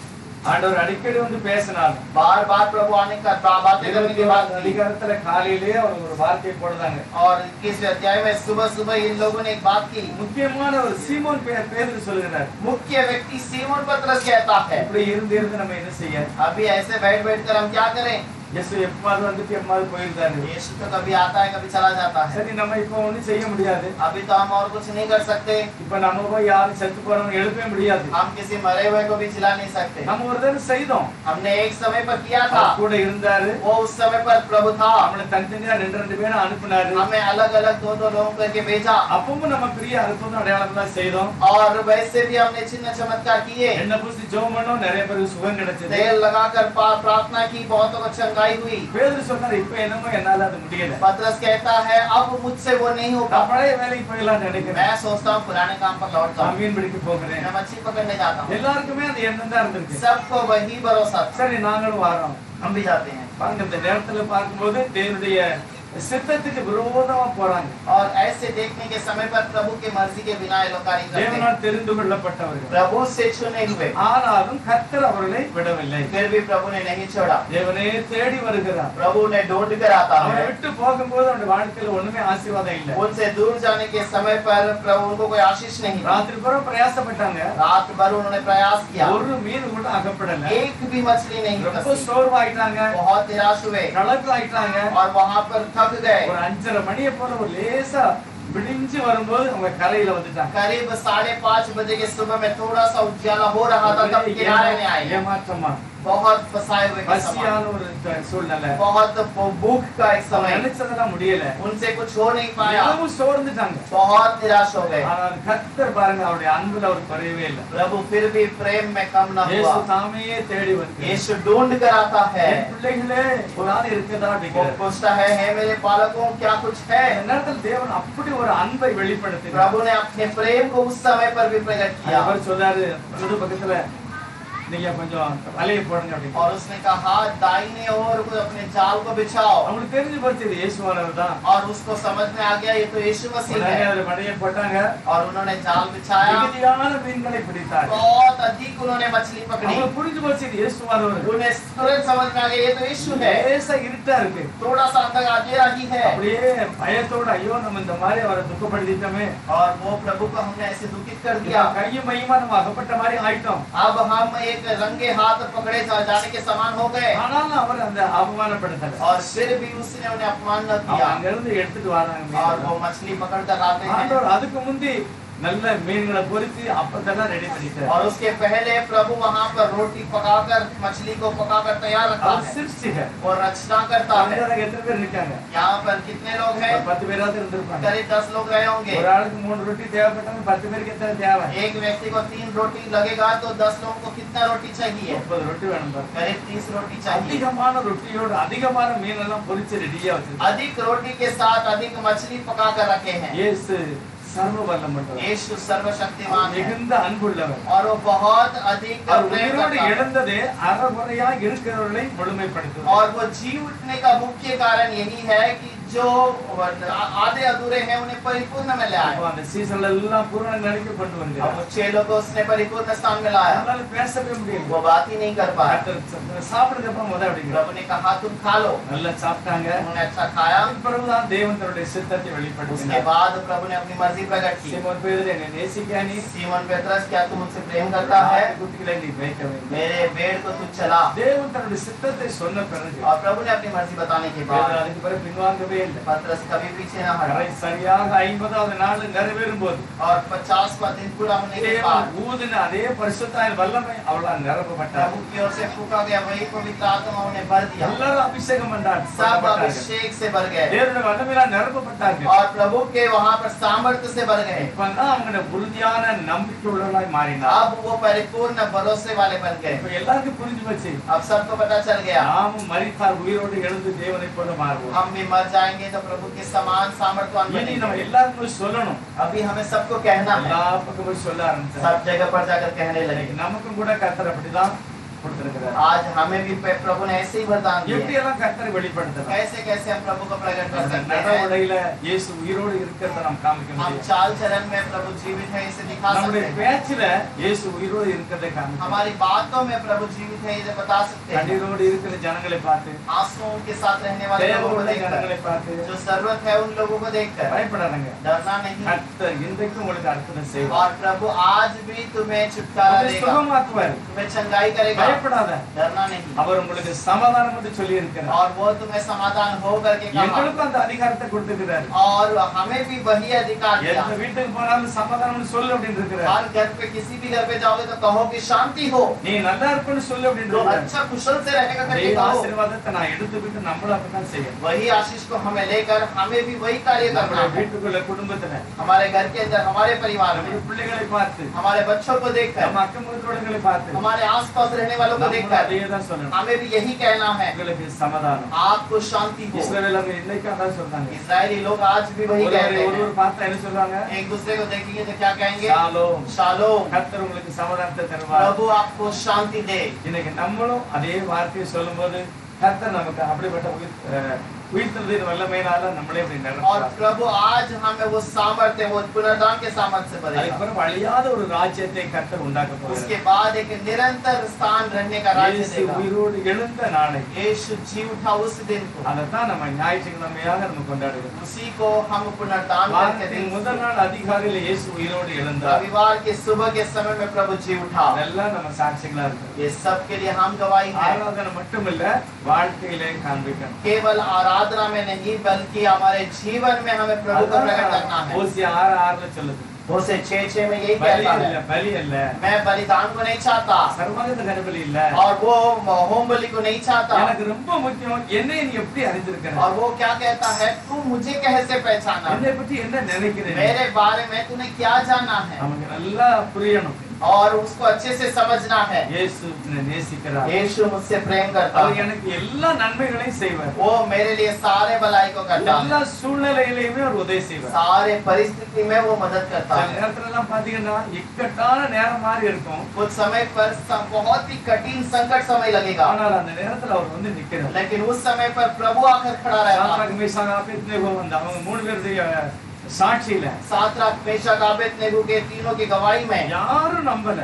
S3: ஆண்டவர் அடிக்கடி வந்து பேசினார்.
S2: बार बार प्रभु आने का बातें करने की बात की।
S3: அதிகாரத்துல காலையிலேயே அவங்க ஒரு வார்த்தையை போடுறாங்க.
S2: और 21वें अध्याय में सुबह सुबह इन लोगों ने एक बात की।
S3: முக்கியமான ஒரு சீமோன் பேதுரு சொல்கிறார்.
S2: मुख्य व्यक्ति सीमोन पतरस कहता है,
S3: இப்படி இருந்து நம்ம என்ன செய்ய?
S2: अभी ऐसे बैठ बैठ कर हम क्या करें?
S3: இயேசு எப்பமாவது வந்துட்டு எப்பமாவது போயிருந்தாரு.
S2: यीशु तो कभी आता है कभी चला जाता है।
S3: சரி, நம்ம இப்போ ஒண்ணும் செய்ய முடியாது.
S2: अभी तो हम और कुछ नहीं कर सकते।
S3: இப்ப நம்ம போய் யாரும் செத்து போறவங்க எழுப்பவே முடியாது.
S2: हम किसी मरे हुए को भी जिला नहीं सकते।
S3: நம்ம ஒரு தடவை செய்தோம்.
S2: हमने एक समय पर किया था,
S3: கூட இருந்தாரு.
S2: वो उस समय पर प्रभु था।
S3: நம்மள தனித்தனியா ரெண்டு பேரை அனுப்புனாரு.
S2: हमें अलग अलग दो लोगों करके भेजा।
S3: அப்பவும் நம்ம பெரிய அற்புதம் அடையாளம்லாம் செய்தோம்.
S2: और वैसे भी हमने चिन्ह चमत्कार किए।
S3: என்ன புசி ஜெபம் பண்ணோம், நிறைய பேருக்கு சுகம் கிடைச்சது.
S2: तेल लगाकर प्रार्थना की, बहुतों को चंगाई हुई।
S3: பேதுரு சொன்னாரு, இப்ப என்னமோ என்னால அது முடியல.
S2: पतरस कहता है, अब मुझसे वो नहीं होगा।
S3: பழைய வேலைக்கு போயிடலாம் நினைக்கிறேன்.
S2: मैं सोचता हूँ पुराने काम पर लौट जाऊँ,
S3: மீன் பிடிக்க போகிறேன்.
S2: मैं मच्छी पकड़ने जाता हूँ।
S3: எல்லாருக்குமே அந்த எண்ணம் தான் இருந்திருக்கு.
S2: सबको वही भरोसा था।
S3: சரி, நாங்களும் வரோம்.
S2: हम भी जाते हैं।
S3: பாருங்க, இந்த நேரத்துல பார்க்கும்போது தேவனுடைய சித்தத்துக்கு விரோதமா போறாங்க.
S2: और ऐसे देखने के समय पर प्रभु की मर्जी के बिना ये लोग कार्य करते हैं।
S3: தேவனால் தெரிந்து கொள்ளப்பட்டவர்கள்.
S2: प्रभु से चुने हुए,
S3: ஆனாலும் கர்த்தர் அவர்களை விடவில்லை.
S2: फिर भी प्रभु ने नहीं छोड़ा।
S3: தேவனே தேடி வருகிறார்.
S2: प्रभु ने ढूंढ कर आता
S3: அவரை
S2: है।
S3: விட்டு போகும்போது அவருடைய வாழ்க்கையில ஒண்ணுமே ஆசீர்வாதம் இல்ல.
S2: उनसे दूर जाने के समय पर प्रभु उनको कोई आशीष नहीं था।
S3: ராத்திரி பூரா பிரயாசப்பட்டாங்க.
S2: रात भर उन्होंने प्रयास किया,
S3: ஒரு மீன் கூட அகப்படல.
S2: एक भी मछली नहीं
S3: ரொம்ப
S2: फंसी।
S3: சோர்வாயிட்டாங்க.
S2: बहुत निराश हुए
S3: கலக்கலாயிட்டாங்க.
S2: और वहां पर थक गए।
S3: ஒரு 5:30 மணியை போல ஒரு லேசா விடிஞ்சு வரும்போது அவங்க கரையில வந்துட்டாங்க.
S2: करीब 5:30 बजे के सुबह में थोड़ा सा उजाला हो रहा था, तब किनारे में आए।
S3: ஏமாற்றமா,
S2: बहुत फंसाए हुए के समय,
S3: பசியான ஒரு சூழ்நிலை,
S2: बहुत भूख का एक समय,
S3: நினைச்சதெல்லாம் முடியல.
S2: उनसे कुछ हो नहीं पाया,
S3: மிகவும் சோர்ந்துட்டாங்க.
S2: बहुत निराश हो गए।
S3: ஆனால் கர்த்தர் பாருங்க, அவருடைய அன்புல அவர் குறையவே இல்லை.
S2: प्रभु फिर भी प्रेम में कम न
S3: இயேசு
S2: हुआ।
S3: தாமே தேடி வந்து
S2: यीशु ढूंढ कर आता है।
S3: என் பிள்ளைகளே ஒரு ஆள் இருக்குதா
S2: वो
S3: அப்படிங்கிற
S2: पूछता है, हे मेरे बालकों क्या कुछ है?
S3: இந்த நேரத்தில் தேவன் அப்படி ஒரு அன்பை வெளிப்படுத்தினார்.
S2: प्रभु ने अपने प्रेम को उस समय पर भी प्रकट किया।
S3: அவர் சொன்னாரு, வலது பக்கத்துல நீங்க கொஞ்சம் வலையை போடுங்க அப்படின்னு.
S2: और उसने कहा, दाहिने ओर को अपने जाल को बिछाओ।
S3: அவங்களுக்கு தெரிஞ்சு போச்சு இது இயேசுவானவர் தான்.
S2: और उसको समझ में आ गया ये तो यीशु मसीह
S3: உடனே
S2: है।
S3: அவர் வலையை போட்டாங்க.
S2: और उन्होंने जाल बिछाया,
S3: மிகுதியான மீன்களை பிடித்தார்.
S2: बहुत अधिक उन्होंने मछली पकड़ी।
S3: அவங்களுக்கு புரிஞ்சு போச்சு இது இயேசுவானவர்.
S2: उन्हें तुरंत समझ में आ गया ये तो यीशु है।
S3: லேசா இருட்டா இருக்கு.
S2: थोड़ा सा अंधकार अंधेरा ही है।
S3: அப்படியே பயத்தோட, ஐயோ நம்ம இந்த மாதிரி அவரை துக்கப்படுத்திட்டோமே,
S2: और वो प्रभु को हमने ऐसे दुखित कर दिया।
S3: கையும் மையுமா நம்ம அகப்பட்ட மாதிரி ஆயிட்டோம்.
S2: अब हम एक रंगे हाथ पकड़े जाने के समान हो गए।
S3: ஆனாலும் அவர் அந்த அவமானப்படுத்தல.
S2: और फिर भी उसने उन्हें अपमान न
S3: அவங்க
S2: किया।
S3: அங்க இருந்து எடுத்துட்டு வராங்க.
S2: और वो मछली पकड़ कर लाते हैं।
S3: ஆண்டவர் அதுக்கு முந்தி நல்ல மீன்களை பொரிச்சு அப்பதெல்லாம் ரெடி பண்ணிட்டார்.
S2: और उसके पहले प्रभु वहां पर रोटी पकाकर मछली को पकाकर तैयार रखा
S3: அவர்
S2: है।
S3: சிருஷ்டிகர்.
S2: वो रचना करता है।
S3: அங்கதான் எத்தனை பேர் இருக்காங்க?
S2: यहाँ पर कितने लोग हैं?
S3: 10 பேராவது இருந்திருப்பாங்க.
S2: करीब 10 लोग रहे होंगे।
S3: ஒரு ஆளுக்கு 3 ரொட்டி தேவைப்பட்டாங்க. 10 பேருக்கு எத்தனை தேவை?
S2: एक व्यक्ति को 3 रोटी लगेगा तो 10 लोगों को कितना रोटी चाहिए?
S3: 30 ரொட்டி வேணும் பாருங்க.
S2: करीब 30 रोटी चाहिए।
S3: அதிகமான ரொட்டியோட அதிகமான மீன் எல்லாம் பொரிச்சு ரெடியா வச்சிருக்காங்க.
S2: अधिक रोटी के साथ अधिक मछली पका कर रखे हैं।
S3: இயேசு சர்வ வல்லமையுள்ளவர்.
S2: यीशु सर्वशक्तिमान है
S3: மிகுந்த அன்புள்ளவர்.
S2: और वो बहुत अधिक
S3: அவர்
S2: प्रेम
S3: உயிரோடு
S2: करता है।
S3: எழுந்ததே அறகுறையா இருக்கிறவர்களை முழுமைப்படுத்துவார்.
S2: और वो जी उठने का मुख्य कारण यही है कि जो आधे अधूरे हैं उन्हें परिपूर्ण में ले
S3: அப்போ
S2: आए।
S3: அந்த சீசன்ல எல்லாம் பூரண நிலைக்கு கொண்டு
S2: अब
S3: வந்தார்.
S2: वो 6 लोगों को उसने परिपूर्ण स्थान में लाया।
S3: அவங்களால பேசவே முடியல.
S2: वो बात ही नहीं कर पाया।
S3: சாப்பிடுறதுக்கு அப்புறம் முத அப்படிங்கிற
S2: प्रभु ने कहा तुम खा लो।
S3: நல்லா சாப்பிட்டாங்க.
S2: उन्होंने अच्छा खाया।
S3: அதுக்கு பிறகுதான் தேவன் தன்னுடைய சித்தத்தை
S2: उसके
S3: வெளிப்படுத்தினார்.
S2: बाद प्रभु ने अपनी मर्जी प्रकट की।
S3: சீமோன் பேதுரு, என்னை நேசிக்கியா நீ?
S2: सीमोन पेत्रस क्या तू मुझसे प्रेम करता है?
S3: குட்டிகளை நீ மேய்க்கவே.
S2: मेरे भेड़ को तू चला।
S3: தேவன் தன்னுடைய சித்தத்தை சொன்ன பிறகு
S2: और प्रभु ने अपनी मर्जी बताने के
S3: பேதுரு
S2: बाद
S3: அதுக்கு பிறகு பின்வாங்கவே இல்லை.
S2: पतरस कभी पीछे न हटा।
S3: கரை சரியாக 50வது நாள் நிறைவேறும் போது
S2: और 50वां दिन पूरा होने के
S3: தேவன்
S2: बाद
S3: ஊதின அதே பரிசுத்தாவின் வல்லமை அவளால் நிரப்பப்பட்டார்.
S2: प्रभु की ओर से फूका गया वही पवित्र आत्मा उन्हें भर दिया।
S3: எல்லாரும் அபிஷேகம் பண்ணார்.
S2: सब अभिषेक से भर गए
S3: தேவனுடைய வல்லமையால் நிரப்பப்பட்டார்கள்.
S2: और प्रभु के वहां पर सामर्थ्य से भर गए।
S3: இப்பதான் அவங்க உறுதியான நம்பிக்கை உள்ளவர்களாய் மாறினார்.
S2: अब वो परिपूर्ण भरोसे वाले बन गए।
S3: இப்ப எல்லாருக்கும் புரிஞ்சு போச்சு,
S2: अब सबको पता चल गया
S3: நாமும் மரித்தார் உயிரோடு எழுந்து தேவனை போல மாறுவோம்.
S2: हम भी मर जाएंगे तो प्रभु के समान सामर्थ्यवान
S3: இனி நம்ம
S2: बनेंगे।
S3: எல்லாருக்கும் சொல்லணும்.
S2: अभी हमें सबको कहना है।
S3: எல்லா பக்கமும் சொல்ல ஆரம்பிச்சார்.
S2: सब जगह पर जाकर कहने लगे।
S3: நமக்கும் கூட கர்த்தர் அப்படிதான் கொடுத்திருக்கிறார்.
S2: आज हमें भी प्रभु ने ऐसे ही वरदान
S3: எப்படி
S2: दिए।
S3: எல்லாம் கர்த்தரை வெளிப்படுத்தலாம்?
S2: कैसे कैसे हम प्रभु को प्रकट कर सकते हैं?
S3: நடவடிக்கையில இயேசு உயிரோடு இருக்கிறத நாம் காமிக்க
S2: हम
S3: முடியும்.
S2: चाल चलन में प्रभु जीवित है इसे दिखा
S3: நம்முடைய
S2: सकते हैं।
S3: பேச்சில இயேசு உயிரோடு இருக்கிறதை காமிக்க
S2: हमारी बातों में प्रभु जीवित है इसे बता सकते हैं।
S3: கண்ணீரோடு இருக்கிற ஜனங்களை பார்த்து,
S2: आंसुओं के साथ रहने वाले लोगों को
S3: தேவையுள்ள
S2: देखकर,
S3: ஜனங்களை பார்த்து
S2: जो जरूरत है उन लोगों को देखकर
S3: பயப்படாதங்க.
S2: डरना नहीं।
S3: கர்த்தர் இன்றைக்கும் உங்களுக்கு அற்புதம் செய்வார்.
S2: और प्रभु आज भी तुम्हें छुटकारा
S3: உங்களை
S2: देगा,
S3: சுகமாக்குவார்.
S2: तुम्हें चंगाई करेगा।
S3: பயப்படாத.
S2: डरना नहीं।
S3: அவர் உங்களுக்கு சமாதானம் என்று சொல்லி இருக்கிறார்.
S2: और वो तुम्हें समाधान हो करके कहा,
S3: எங்களுக்கும் அந்த அதிகாரத்தை கொடுத்திருக்கிறார்.
S2: और हमें भी वही अधिकार दिया।
S3: எந்த வீட்டுக்கு போனாலும் சமாதானம் சொல்லு அப்படின்னு இருக்கிறார்.
S2: हर घर पे किसी भी घर पे जाओगे तो कहो कि शांति हो,
S3: நீ நல்லா இருப்பன்னு சொல்லு அப்படின்னு
S2: तो
S3: இருக்கிறார்.
S2: अच्छा कुशल से रहने का करके
S3: அதே
S2: कहो।
S3: ஆசீர்வாதத்தை நான் எடுத்துக்கிட்டு நம்மளும் அப்படிதான் செய்யணும்.
S2: वही आशीष को हमें लेकर हमें भी वही कार्य करना
S3: நம்முடைய
S2: है।
S3: வீட்டுக்குள்ள குடும்பத்துல
S2: हमारे घर के अंदर, हमारे परिवार में,
S3: நம்முடைய பிள்ளைகளை பார்த்து,
S2: हमारे बच्चों को देखकर,
S3: நம்ம அக்கம் பக்கத்துள்ளவர்களை பார்த்து
S2: हमारे आसपास रहने वालों को
S3: நம்மளும்
S2: देखकर
S3: அதே தான் சொல்லணும்.
S2: हमें भी यही कहना है,
S3: உங்களுக்கு சமாதானம்.
S2: आपको शांति हो।
S3: இஸ்ரவேலங்க இன்னைக்கு அதான் சொல்றாங்க.
S2: इस्राएली लोग आज भी वही कहते हैं।
S3: ஒருவர் பார்த்தா என்ன சொல்றாங்க?
S2: एक दूसरे को देखेंगे तो क्या कहेंगे?
S3: ஷாலோம்.
S2: शालोम,
S3: கர்த்தர் உங்களுக்கு சமாதானத்தை தருவார்.
S2: प्रभु आपको शांति दे।
S3: இன்னைக்கு நம்மளும் அதே வார்த்தையை சொல்லும்போது கர்த்தர் நமக்கு அப்படிப்பட்ட உயிர்த்தெழுதலின் வல்லமையினால நம்மளே அப்படி
S2: और
S3: நிரப்புறார்.
S2: प्रभु आज हमें वो सामर्थ्य, वो पुनरुत्थान के सामर्थ्य से भरेगा।
S3: அதுக்கப்புறம் அழியாத ஒரு ராஜ்யத்தை கர்த்தர் உண்டாக்க போகிறார்.
S2: उसके बाद एक निरंतर स्थान रहने का राज्य
S3: இயேசு
S2: देगा।
S3: உயிரோடு எழுந்த நாளை
S2: यीशु जी उठा उस दिन को,
S3: அதைத்தான் நம்ம ஞாயிற்றுக்கிழமையாக நம்ம கொண்டாடுகிறோம்.
S2: उसी को हम पुनरुत्थान करके
S3: வாரத்தின் முதல் நாள் அதிகாலையில் இயேசு உயிரோடு எழுந்தார்.
S2: रविवार के सुबह के समय में प्रभु जी उठा।
S3: அதெல்லாம் நம்ம சாட்சிகளா இருக்கு.
S2: ये सब के लिए हम गवाही है।
S3: ஆராதனை மட்டுமில்ல, வாழ்க்கையிலே காண்பிக்கணும்.
S2: केवल आराधना में नहीं बल्कि हमारे जीवन में हमें प्रभु को प्रकट करना है।
S3: ஓசியா 6:6 சொல்லுது.
S2: होशे 6:6 में यही
S3: பலி
S2: कहता
S3: இல்ல,
S2: है,
S3: பலி அல்ல,
S2: मैं बलिदान को नहीं चाहता
S3: சர்வாங்க கனபலி இல்ல.
S2: और वो होम बलि को नहीं चाहता।
S3: எனக்கு ரொம்ப முக்கியம் என்னை நீ எப்படி அறிந்திருக்கிற,
S2: और वो क्या कहता है, तू मुझे कैसे पहचाना,
S3: என்னை பற்றி என்ன நினைக்கிறேன்,
S2: मेरे बारे में तूने क्या जाना है,
S3: நமக்கு நல்லா புரியணும்.
S2: और उसको अच्छे से समझना है।
S3: இயேசு என்னை நேசிக்கிறார்.
S2: यीशु मुझसे प्रेम करता
S3: அவர்
S2: है,
S3: எனக்கு எல்லா நன்மைகளையும் செய்வார்.
S2: वो मेरे लिए सारे भलाई को करता
S3: எல்லா
S2: है,
S3: சூழ்நிலையிலுமே அவர் உதவி செய்வார்.
S2: सारे परिस्थिति में वो मदद करता
S3: சில
S2: है।
S3: நேரத்துல எல்லாம் பாத்தீங்கன்னா இக்கட்டான நேரம் மாதிரி இருக்கும்.
S2: कुछ समय पर बहुत ही कठिन संकट समय लगेगा,
S3: ஆனால் அந்த நேரத்துல அவர் வந்து நிக்கிறார்.
S2: लेकिन उस समय पर प्रभु आकर खड़ा रहता है।
S3: சாத்ராக், மேஷாக், ஆபேத்நேகோ வந்த அவங்க 3 பேருடைய சாட்சியில
S2: सातराक, मेशक, आबेदनेगो के तीनों की गवाही में
S3: யாரும் நம்பல.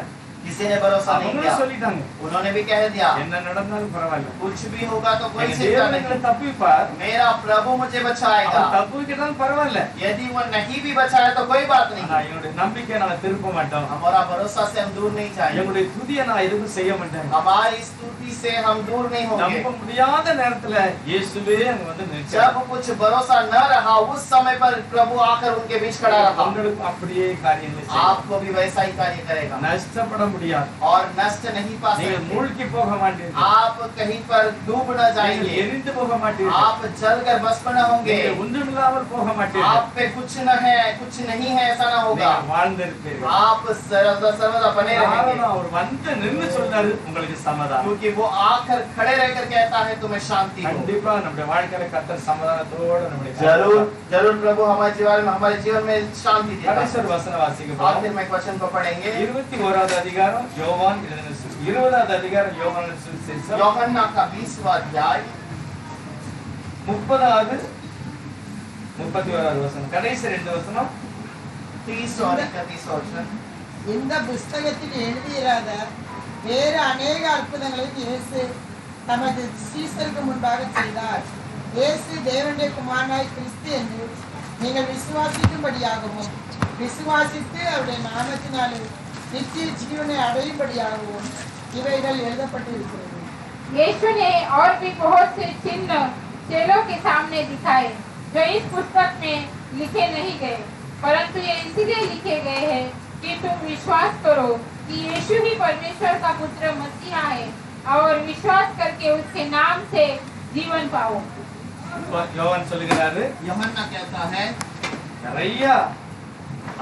S2: किसी ने भरोसा नहीं
S3: அவங்களும்
S2: किया,
S3: சொல்லிட்டாங்க,
S2: उन्होंने भी कह दिया
S3: என்ன நடந்தாலும் பரவாயில்ல,
S2: कुछ भी होगा तो कोई
S3: எங்க
S2: चिंता
S3: தேவன்
S2: नहीं,
S3: எங்களை தப்பிப்பார்.
S2: मेरा प्रभु मुझे बचाएगा।
S3: அவர் தப்புக்கிட்டாலும் பரவாயில்ல,
S2: यदि वो नहीं भी बचाए तो कोई बात
S3: ஆனா
S2: नहीं,
S3: என்னுடைய நம்பிக்கையை நாங்க திருப்ப மாட்டோம்.
S2: हमारा भरोसा से हम दूर नहीं जाएंगे,
S3: எங்களுடைய துதியை நான் எதுவும் செய்ய மாட்டேன்.
S2: हमारी स्तुति से हम दूर नहीं होंगे।
S3: நம்ப முடியாத நேரத்துல இயேசுவே அங்க வந்து நிற்கிறார்.
S2: जब कुछ भरोसा न रहा उस समय पर प्रभु आकर उनके बीच खड़ा रहा।
S3: உங்களுக்கு அப்படியே காரியங்களை செய்யும்.
S2: आपको भी वैसा ही कार्य करेगा
S3: நஷ்டப்பட முடியாது.
S2: और नष्ट नहीं पा
S3: நீங்கள்
S2: सकते,
S3: மூழ்கி போக மாட்டீர்கள்.
S2: आप कहीं पर डूब न
S3: நீங்கள்
S2: जाएंगे,
S3: எரிந்து போக மாட்டீர்கள்.
S2: आप जलकर भस्म न होंगे,
S3: நீங்கள் ஒன்றுமில்லாமல் போக மாட்டீர்கள்.
S2: आप पे कुछ न है, कुछ नहीं है, ऐसा न होगा,
S3: நீங்கள் வாழ்ந்திருப்பீர்கள்.
S2: आप सर्वदा बने रहेंगे।
S3: காரணம் அவர் வந்து நின்னு சொல்றாரு உங்களுக்கு சமாதானம்.
S2: क्योंकि वो आकर खड़े रहकर कहता है तुम्हें शांति हो।
S3: கண்டிப்பா நம்முடைய வாழ்க்கையில கர்த்தர் சமாதானத்தோட நம்முடைய
S2: जरूर जरूर प्रभु हमारे जीवन में शांति देगा।
S3: கடைசி வசன வாசிக்க
S2: आखिर में क्वेश्चन को पढ़ेंगे।
S3: 21வது அதிகாரம் யோவான் எழுதின 20வது அதிகாரம் யோவான் சுவிசேஷம்
S2: यूहन्ना का 20वां अध्याय
S3: 30வது 31வது வசனம், கடைசி 2 வசனம்.
S2: 30 और 31 वचन।
S4: இந்த புஸ்தகத்தில் எழுதியிராத வேறு அநேக அற்புதங்களையும் இயேசு தமது சீசருக்கு முன்பாக செய்தார். இயேசு தேவனுடைய குமாரனாய் கிறிஸ்து என்று நீங்கள் விசுவாசிக்கும்படியாகவும் விசுவாசித்து அவருடைய நாமத்தினாலே நித்திய ஜீவனை அடையும்படியாகவும் இவைகள் எழுதப்பட்டிருக்கிறது।
S5: यीशु ने और भी बहुत से चिन्ह चेलों के सामने दिखाए जो इस पुस्तक में लिखे नहीं गए, परंतु ये इसलिए लिखे गए हैं कि तुम विश्वास करो कि यीशु ही परमेश्वर का पुत्र मसीहा है और विश्वास करके उसके नाम से जीवन पाओ।
S3: யோவான் சொல்லுகிறாரு,
S2: यूहन्ना कहता है
S3: நிறைய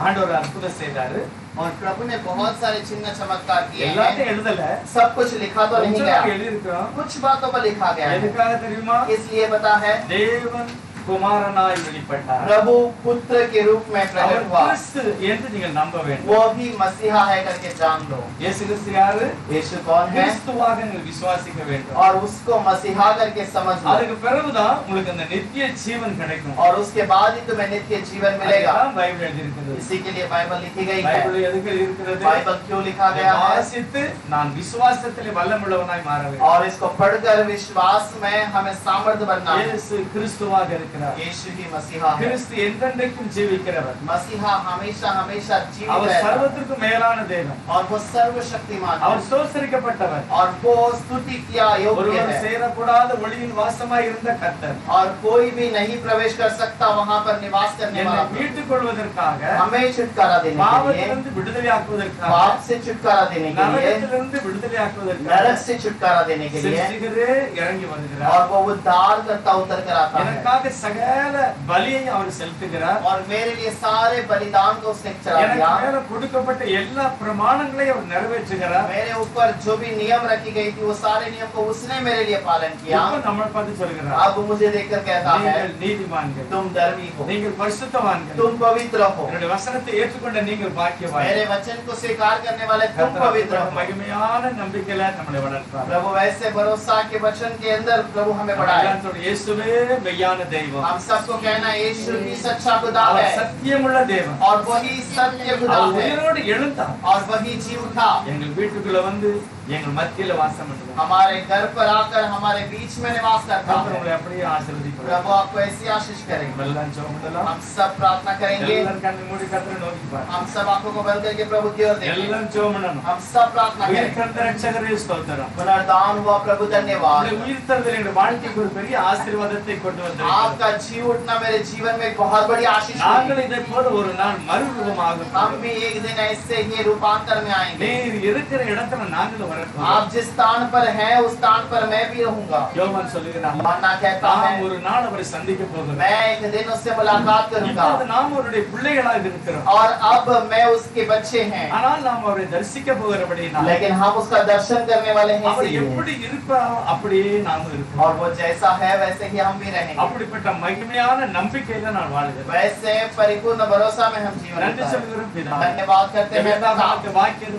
S3: ஆண்டவர் அற்புதம் செய்தாரு.
S2: और प्रभु ने बहुत सारे चिन्ह चमत्कार किए
S3: எல்லாத்தையும்
S2: हैं,
S3: எழுதல,
S2: सब कुछ लिखा तो नहीं
S3: கொஞ்சம்
S2: गया,
S3: எழுதியிருக்கிறோம்.
S2: कुछ बातों पर लिखा गया है।
S3: எதுக்காக தெரியுமா?
S2: इसलिए पता है
S3: தேவன் குமாரனாய் வெளிப்பட்டார்.
S2: प्रभु पुत्र के रूप में
S3: அவர்
S2: प्रकट हुआ।
S3: கிறிஸ்து என்று நீங்கள் நம்ப வேண்டும்.
S2: वो भी मसीहा है करके जान लो।
S3: இயேசு கிறிஸ்து யாரு?
S2: यीशु कौन है?
S3: கிறிஸ்துவாக நீங்கள் விசுவாசிக்க வேண்டும்.
S2: और उसको मसीहा करके समझ लो।
S3: அதுக்கு பிறகுதான் உங்களுக்கு அந்த நித்திய ஜீவன் கிடைக்கும்.
S2: और उसके बाद ही तुम्हें नित्य जीवन मिलेगा।
S3: அதுதான் பைபிள் எழுதியிருக்கிறது.
S2: इसी के लिए बाइबल लिखी गई है।
S3: பைபிள் எதுக்கு இருக்கிறது?
S2: बाइबल क्यों लिखा गया है?
S3: வாசித்து நான் விசுவாசத்திலே வல்லமுள்ளவனாய் மாற வேண்டும்.
S2: और इसको पढ़कर विश्वास में हमें सामर्थ्य बनना है।
S3: இயேசு கிறிஸ்துவாக இருக்கிறார்.
S2: यीशु ही मसीहा है।
S3: கிறிஸ்து என்றென்றைக்கும் ஜீவிக்கிறவர்.
S2: मसीहा हमेशा हमेशा जीवित
S3: அவர்
S2: रहता है।
S3: சர்வத்திற்கும் மேலான தேவன்.
S2: और वो सर्वशक्तिमान है।
S3: அவர் ஸ்தோத்திரிக்கப்பட்டவர்.
S2: और वो स्तुति किया योग्य
S3: ஒருவர்
S2: है।
S3: சேரக்கூடாத ஒளியின் வாசமாய் இருந்த கர்த்தர்
S2: और कोई भी नहीं प्रवेश कर सकता वहां पर निवास करने
S3: என்னை
S2: वाला
S3: மீட்டுக் கொள்வதற்காக,
S2: हमें छुटकारा देने के लिए,
S3: பாவத்திலிருந்து விடுதலையாக்குவதற்காக,
S2: पाप से छुटकारा देने के लिए,
S3: நரகத்திலிருந்து விடுதலையாக்குவதற்காக
S2: नरक से छुटकारा देने के लिए,
S3: சிருஷ்டிகரே இறங்கி வருகிறார்.
S2: और वो उद्धार करता उतर कर आता है।
S3: எனக்காக சகல பலியை அவர் செலுத்துகிறார்.
S2: और मेरे लिए सारे बलिदान को उसने चढ़ा
S3: எனக்கு
S2: दिया।
S3: மேல கொடுக்கப்பட்ட எல்லா பிரமாணங்களையும் அவர் நிறைவேற்றுகிறார்.
S2: मेरे ऊपर जो भी नियम रखी गई थी वो सारे नियम को उसने मेरे लिए पालन किया।
S3: இப்ப நம்மை பார்த்து சொல்கிறார்,
S2: अब मुझे देखकर कहता है
S3: நீங்கள் நீதிமான்கள்,
S2: तुम धर्मी हो,
S3: நீங்கள் பரிசுத்தவான்கள்,
S2: तुम पवित्र हो,
S3: என்னுடைய வசனத்தை ஏற்றுக்கொண்ட நீங்கள் பாக்கியவான்கள்.
S2: मेरे वचन को स्वीकार करने वाले तुम
S3: கர்த்தர்
S2: पवित्र हो।
S3: மகிமையான நம்பிக்கையில நம்மளை வளர்ப்பார்.
S2: प्रभु वैसे भरोसा के वचन के अंदर प्रभु हमें बढ़ाए।
S3: எல்லாத்தோட இயேசுவே மெய்யான தெய்வம்.
S2: हम सबको कहना यीशु ही सच्चा खुदा
S3: அவர்
S2: है
S3: சத்தியமுள்ள தேவன்.
S2: और वही सत्य खुदा
S3: அவர்
S2: है
S3: உயிரோடு எழுந்தார்.
S2: और वही जी उठा।
S3: எங்கள் வீட்டுக்குள்ள வந்து எங்கள் மத்தியில வாசம் பண்ணுவார்.
S2: हमारे घर पर आकर हमारे बीच में निवास करता
S3: கர்த்தர்
S2: है।
S3: உங்களை அப்படியே ஆசீர்வதிப்பார்.
S2: प्रभु आपको ऐसी आशीष करेंगे।
S3: எல்லாம் ஜெபம் பண்ணலாம்.
S2: हम सब प्रार्थना करेंगे।
S3: எல்லாரும் கண்ணை மூடி கர்த்தரை நோக்கி பாருங்க.
S2: हम सब आंखों को बंद करके प्रभु की ओर देखेंगे।
S3: எல்லாம் ஜெபம் பண்ணணும்.
S2: हम सब प्रार्थना
S3: உயிர்
S2: करेंगे।
S3: தந்த ரட்சகரே ஸ்தோத்திரம்.
S2: पुनरुद्धान हुआ प्रभु धन्यवाद।
S3: உங்களுடைய உயிர் தந்தல் எங்களுடைய வாழ்க்கைக்கு ஒரு பெரிய ஆசீர்வாதத்தை கொண்டு வந்திருக்கிறது.
S2: आपका जी उठना मेरे जीवन में एक बहुत बड़ी आशीष
S3: நாங்கள்
S2: होगी।
S3: இதை போல ஒரு நாள் மறுரூபமாகும்.
S2: हम भी एक दिन ऐसे ही रूपांतर में आएंगे।
S3: நீர் இருக்கிற இடத்துல நாங்களும் வரட்டும்.
S2: आप जिस स्थान पर हैं उस स्थान पर मैं भी रहूंगा।
S3: யோவான் சொல்லுகிறார்,
S2: யோவான் कहता है
S3: நாம் ஒரு நாள் அவரை சந்திக்க போகிறோம்.
S2: मैं एक दिन उससे मुलाकात करूंगा
S3: இப்போது நாம் அவருடைய பிள்ளைகளாக இருக்கிறோம்.
S2: और अब मैं उसके बच्चे हैं,
S3: ஆனால் நாம் அவரை தரிசிக்க போகிறபடியினால்
S2: लेकिन हम उसका दर्शन करने वाले हैं
S3: அவர்
S2: इसीलिए।
S3: எப்படி இருப்பாரோ அப்படியே நாம் இருப்போம்.
S2: और वो जैसा है वैसे ही हम भी रहेंगे।
S3: அப்படிப்பட்ட மகிமையான நம்பிக்கையில நான் வாழ்கிறேன்.
S2: वैसे परिपूर्ण भरोसा में हम जीवन
S3: நன்றி
S2: बिताएं।
S3: சொல்கிறோம் பிதா.
S2: धन्यवाद करते हैं पिता।
S3: வேதாகமத்தை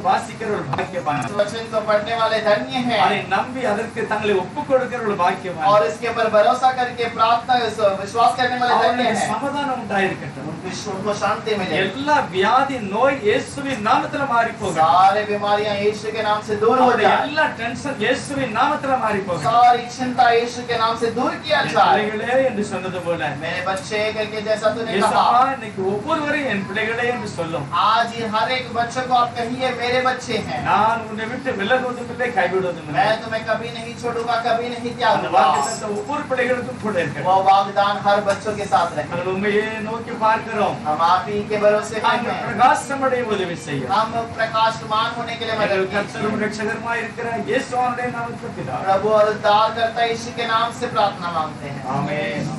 S3: வாசிக்கிற ஒரு பாக்கியவான்.
S2: इस वचन को पढ़ने वाले धन्य हैं
S3: அதை நம்பி அதற்கு தங்களை ஒப்புக் கொடுக்கிற ஒரு பாக்கியவான்.
S2: और इसके ऊपर भरोसा करके प्रार्थना विश्वास करने वाले धन्य
S3: அவர்களுக்கு
S2: हैं।
S3: சமாதானம் உண்டாயிருக்கட்டும்.
S2: उनको शांति मिले।
S3: எல்லா வியாதி நோய் இயேசுவின் நாமத்துல மாறி போகும்.
S2: सारे बीमारियां यीशु के नाम से दूर हो जाए।
S3: எல்லா டென்ஷன் இயேசுவின் நாமத்துல மாறி போகும்.
S2: सारी चिंता यीशु के नाम से दूर किया जाए।
S3: பிள்ளைகளே என்று சொன்னது போல
S2: मेरे बच्चे करके जैसा तूने
S3: இயேசுவா
S2: कहा,
S3: இன்னைக்கு ஒவ்வொருவரையும் என் பிள்ளைகளே என்று சொல்லும்.
S2: आज ये हर एक बच्चे को आप कहिए मेरे बच्चे हैं।
S3: நான் உன்னை விட்டு விலகுவதும் இல்லை கைவிடுவதும் இல்லை.
S2: मैं तुम्हें कभी नहीं छोड़ूंगा, कभी नहीं
S3: அந்த
S2: त्यागूंगा।
S3: வாக்குத்தத்தம் ஒவ்வொரு பிள்ளைகளுக்கும் கூட இருக்கிறது.
S2: वो वागदान हर बच्चों के साथ रहे।
S3: நாங்கள் உண்மையே நோக்கி பார்க்கிறோம்.
S2: हम आप ही के भरोसे पे
S3: நாங்கள்
S2: हैं।
S3: பிரகாசமடைய உதவி செய்யும்.
S2: हम प्रकाशमान होने के लिए मदद
S3: எங்கள்
S2: कीजिए।
S3: கர்த்தரும் இரட்சகருமாய் இருக்கிற இயேசுவினுடைய நாமத்தில் பிதாவே.
S2: प्रभु और उद्धारकर्ता यीशु के नाम से प्रार्थना मांगते हैं।
S3: ஆமென்.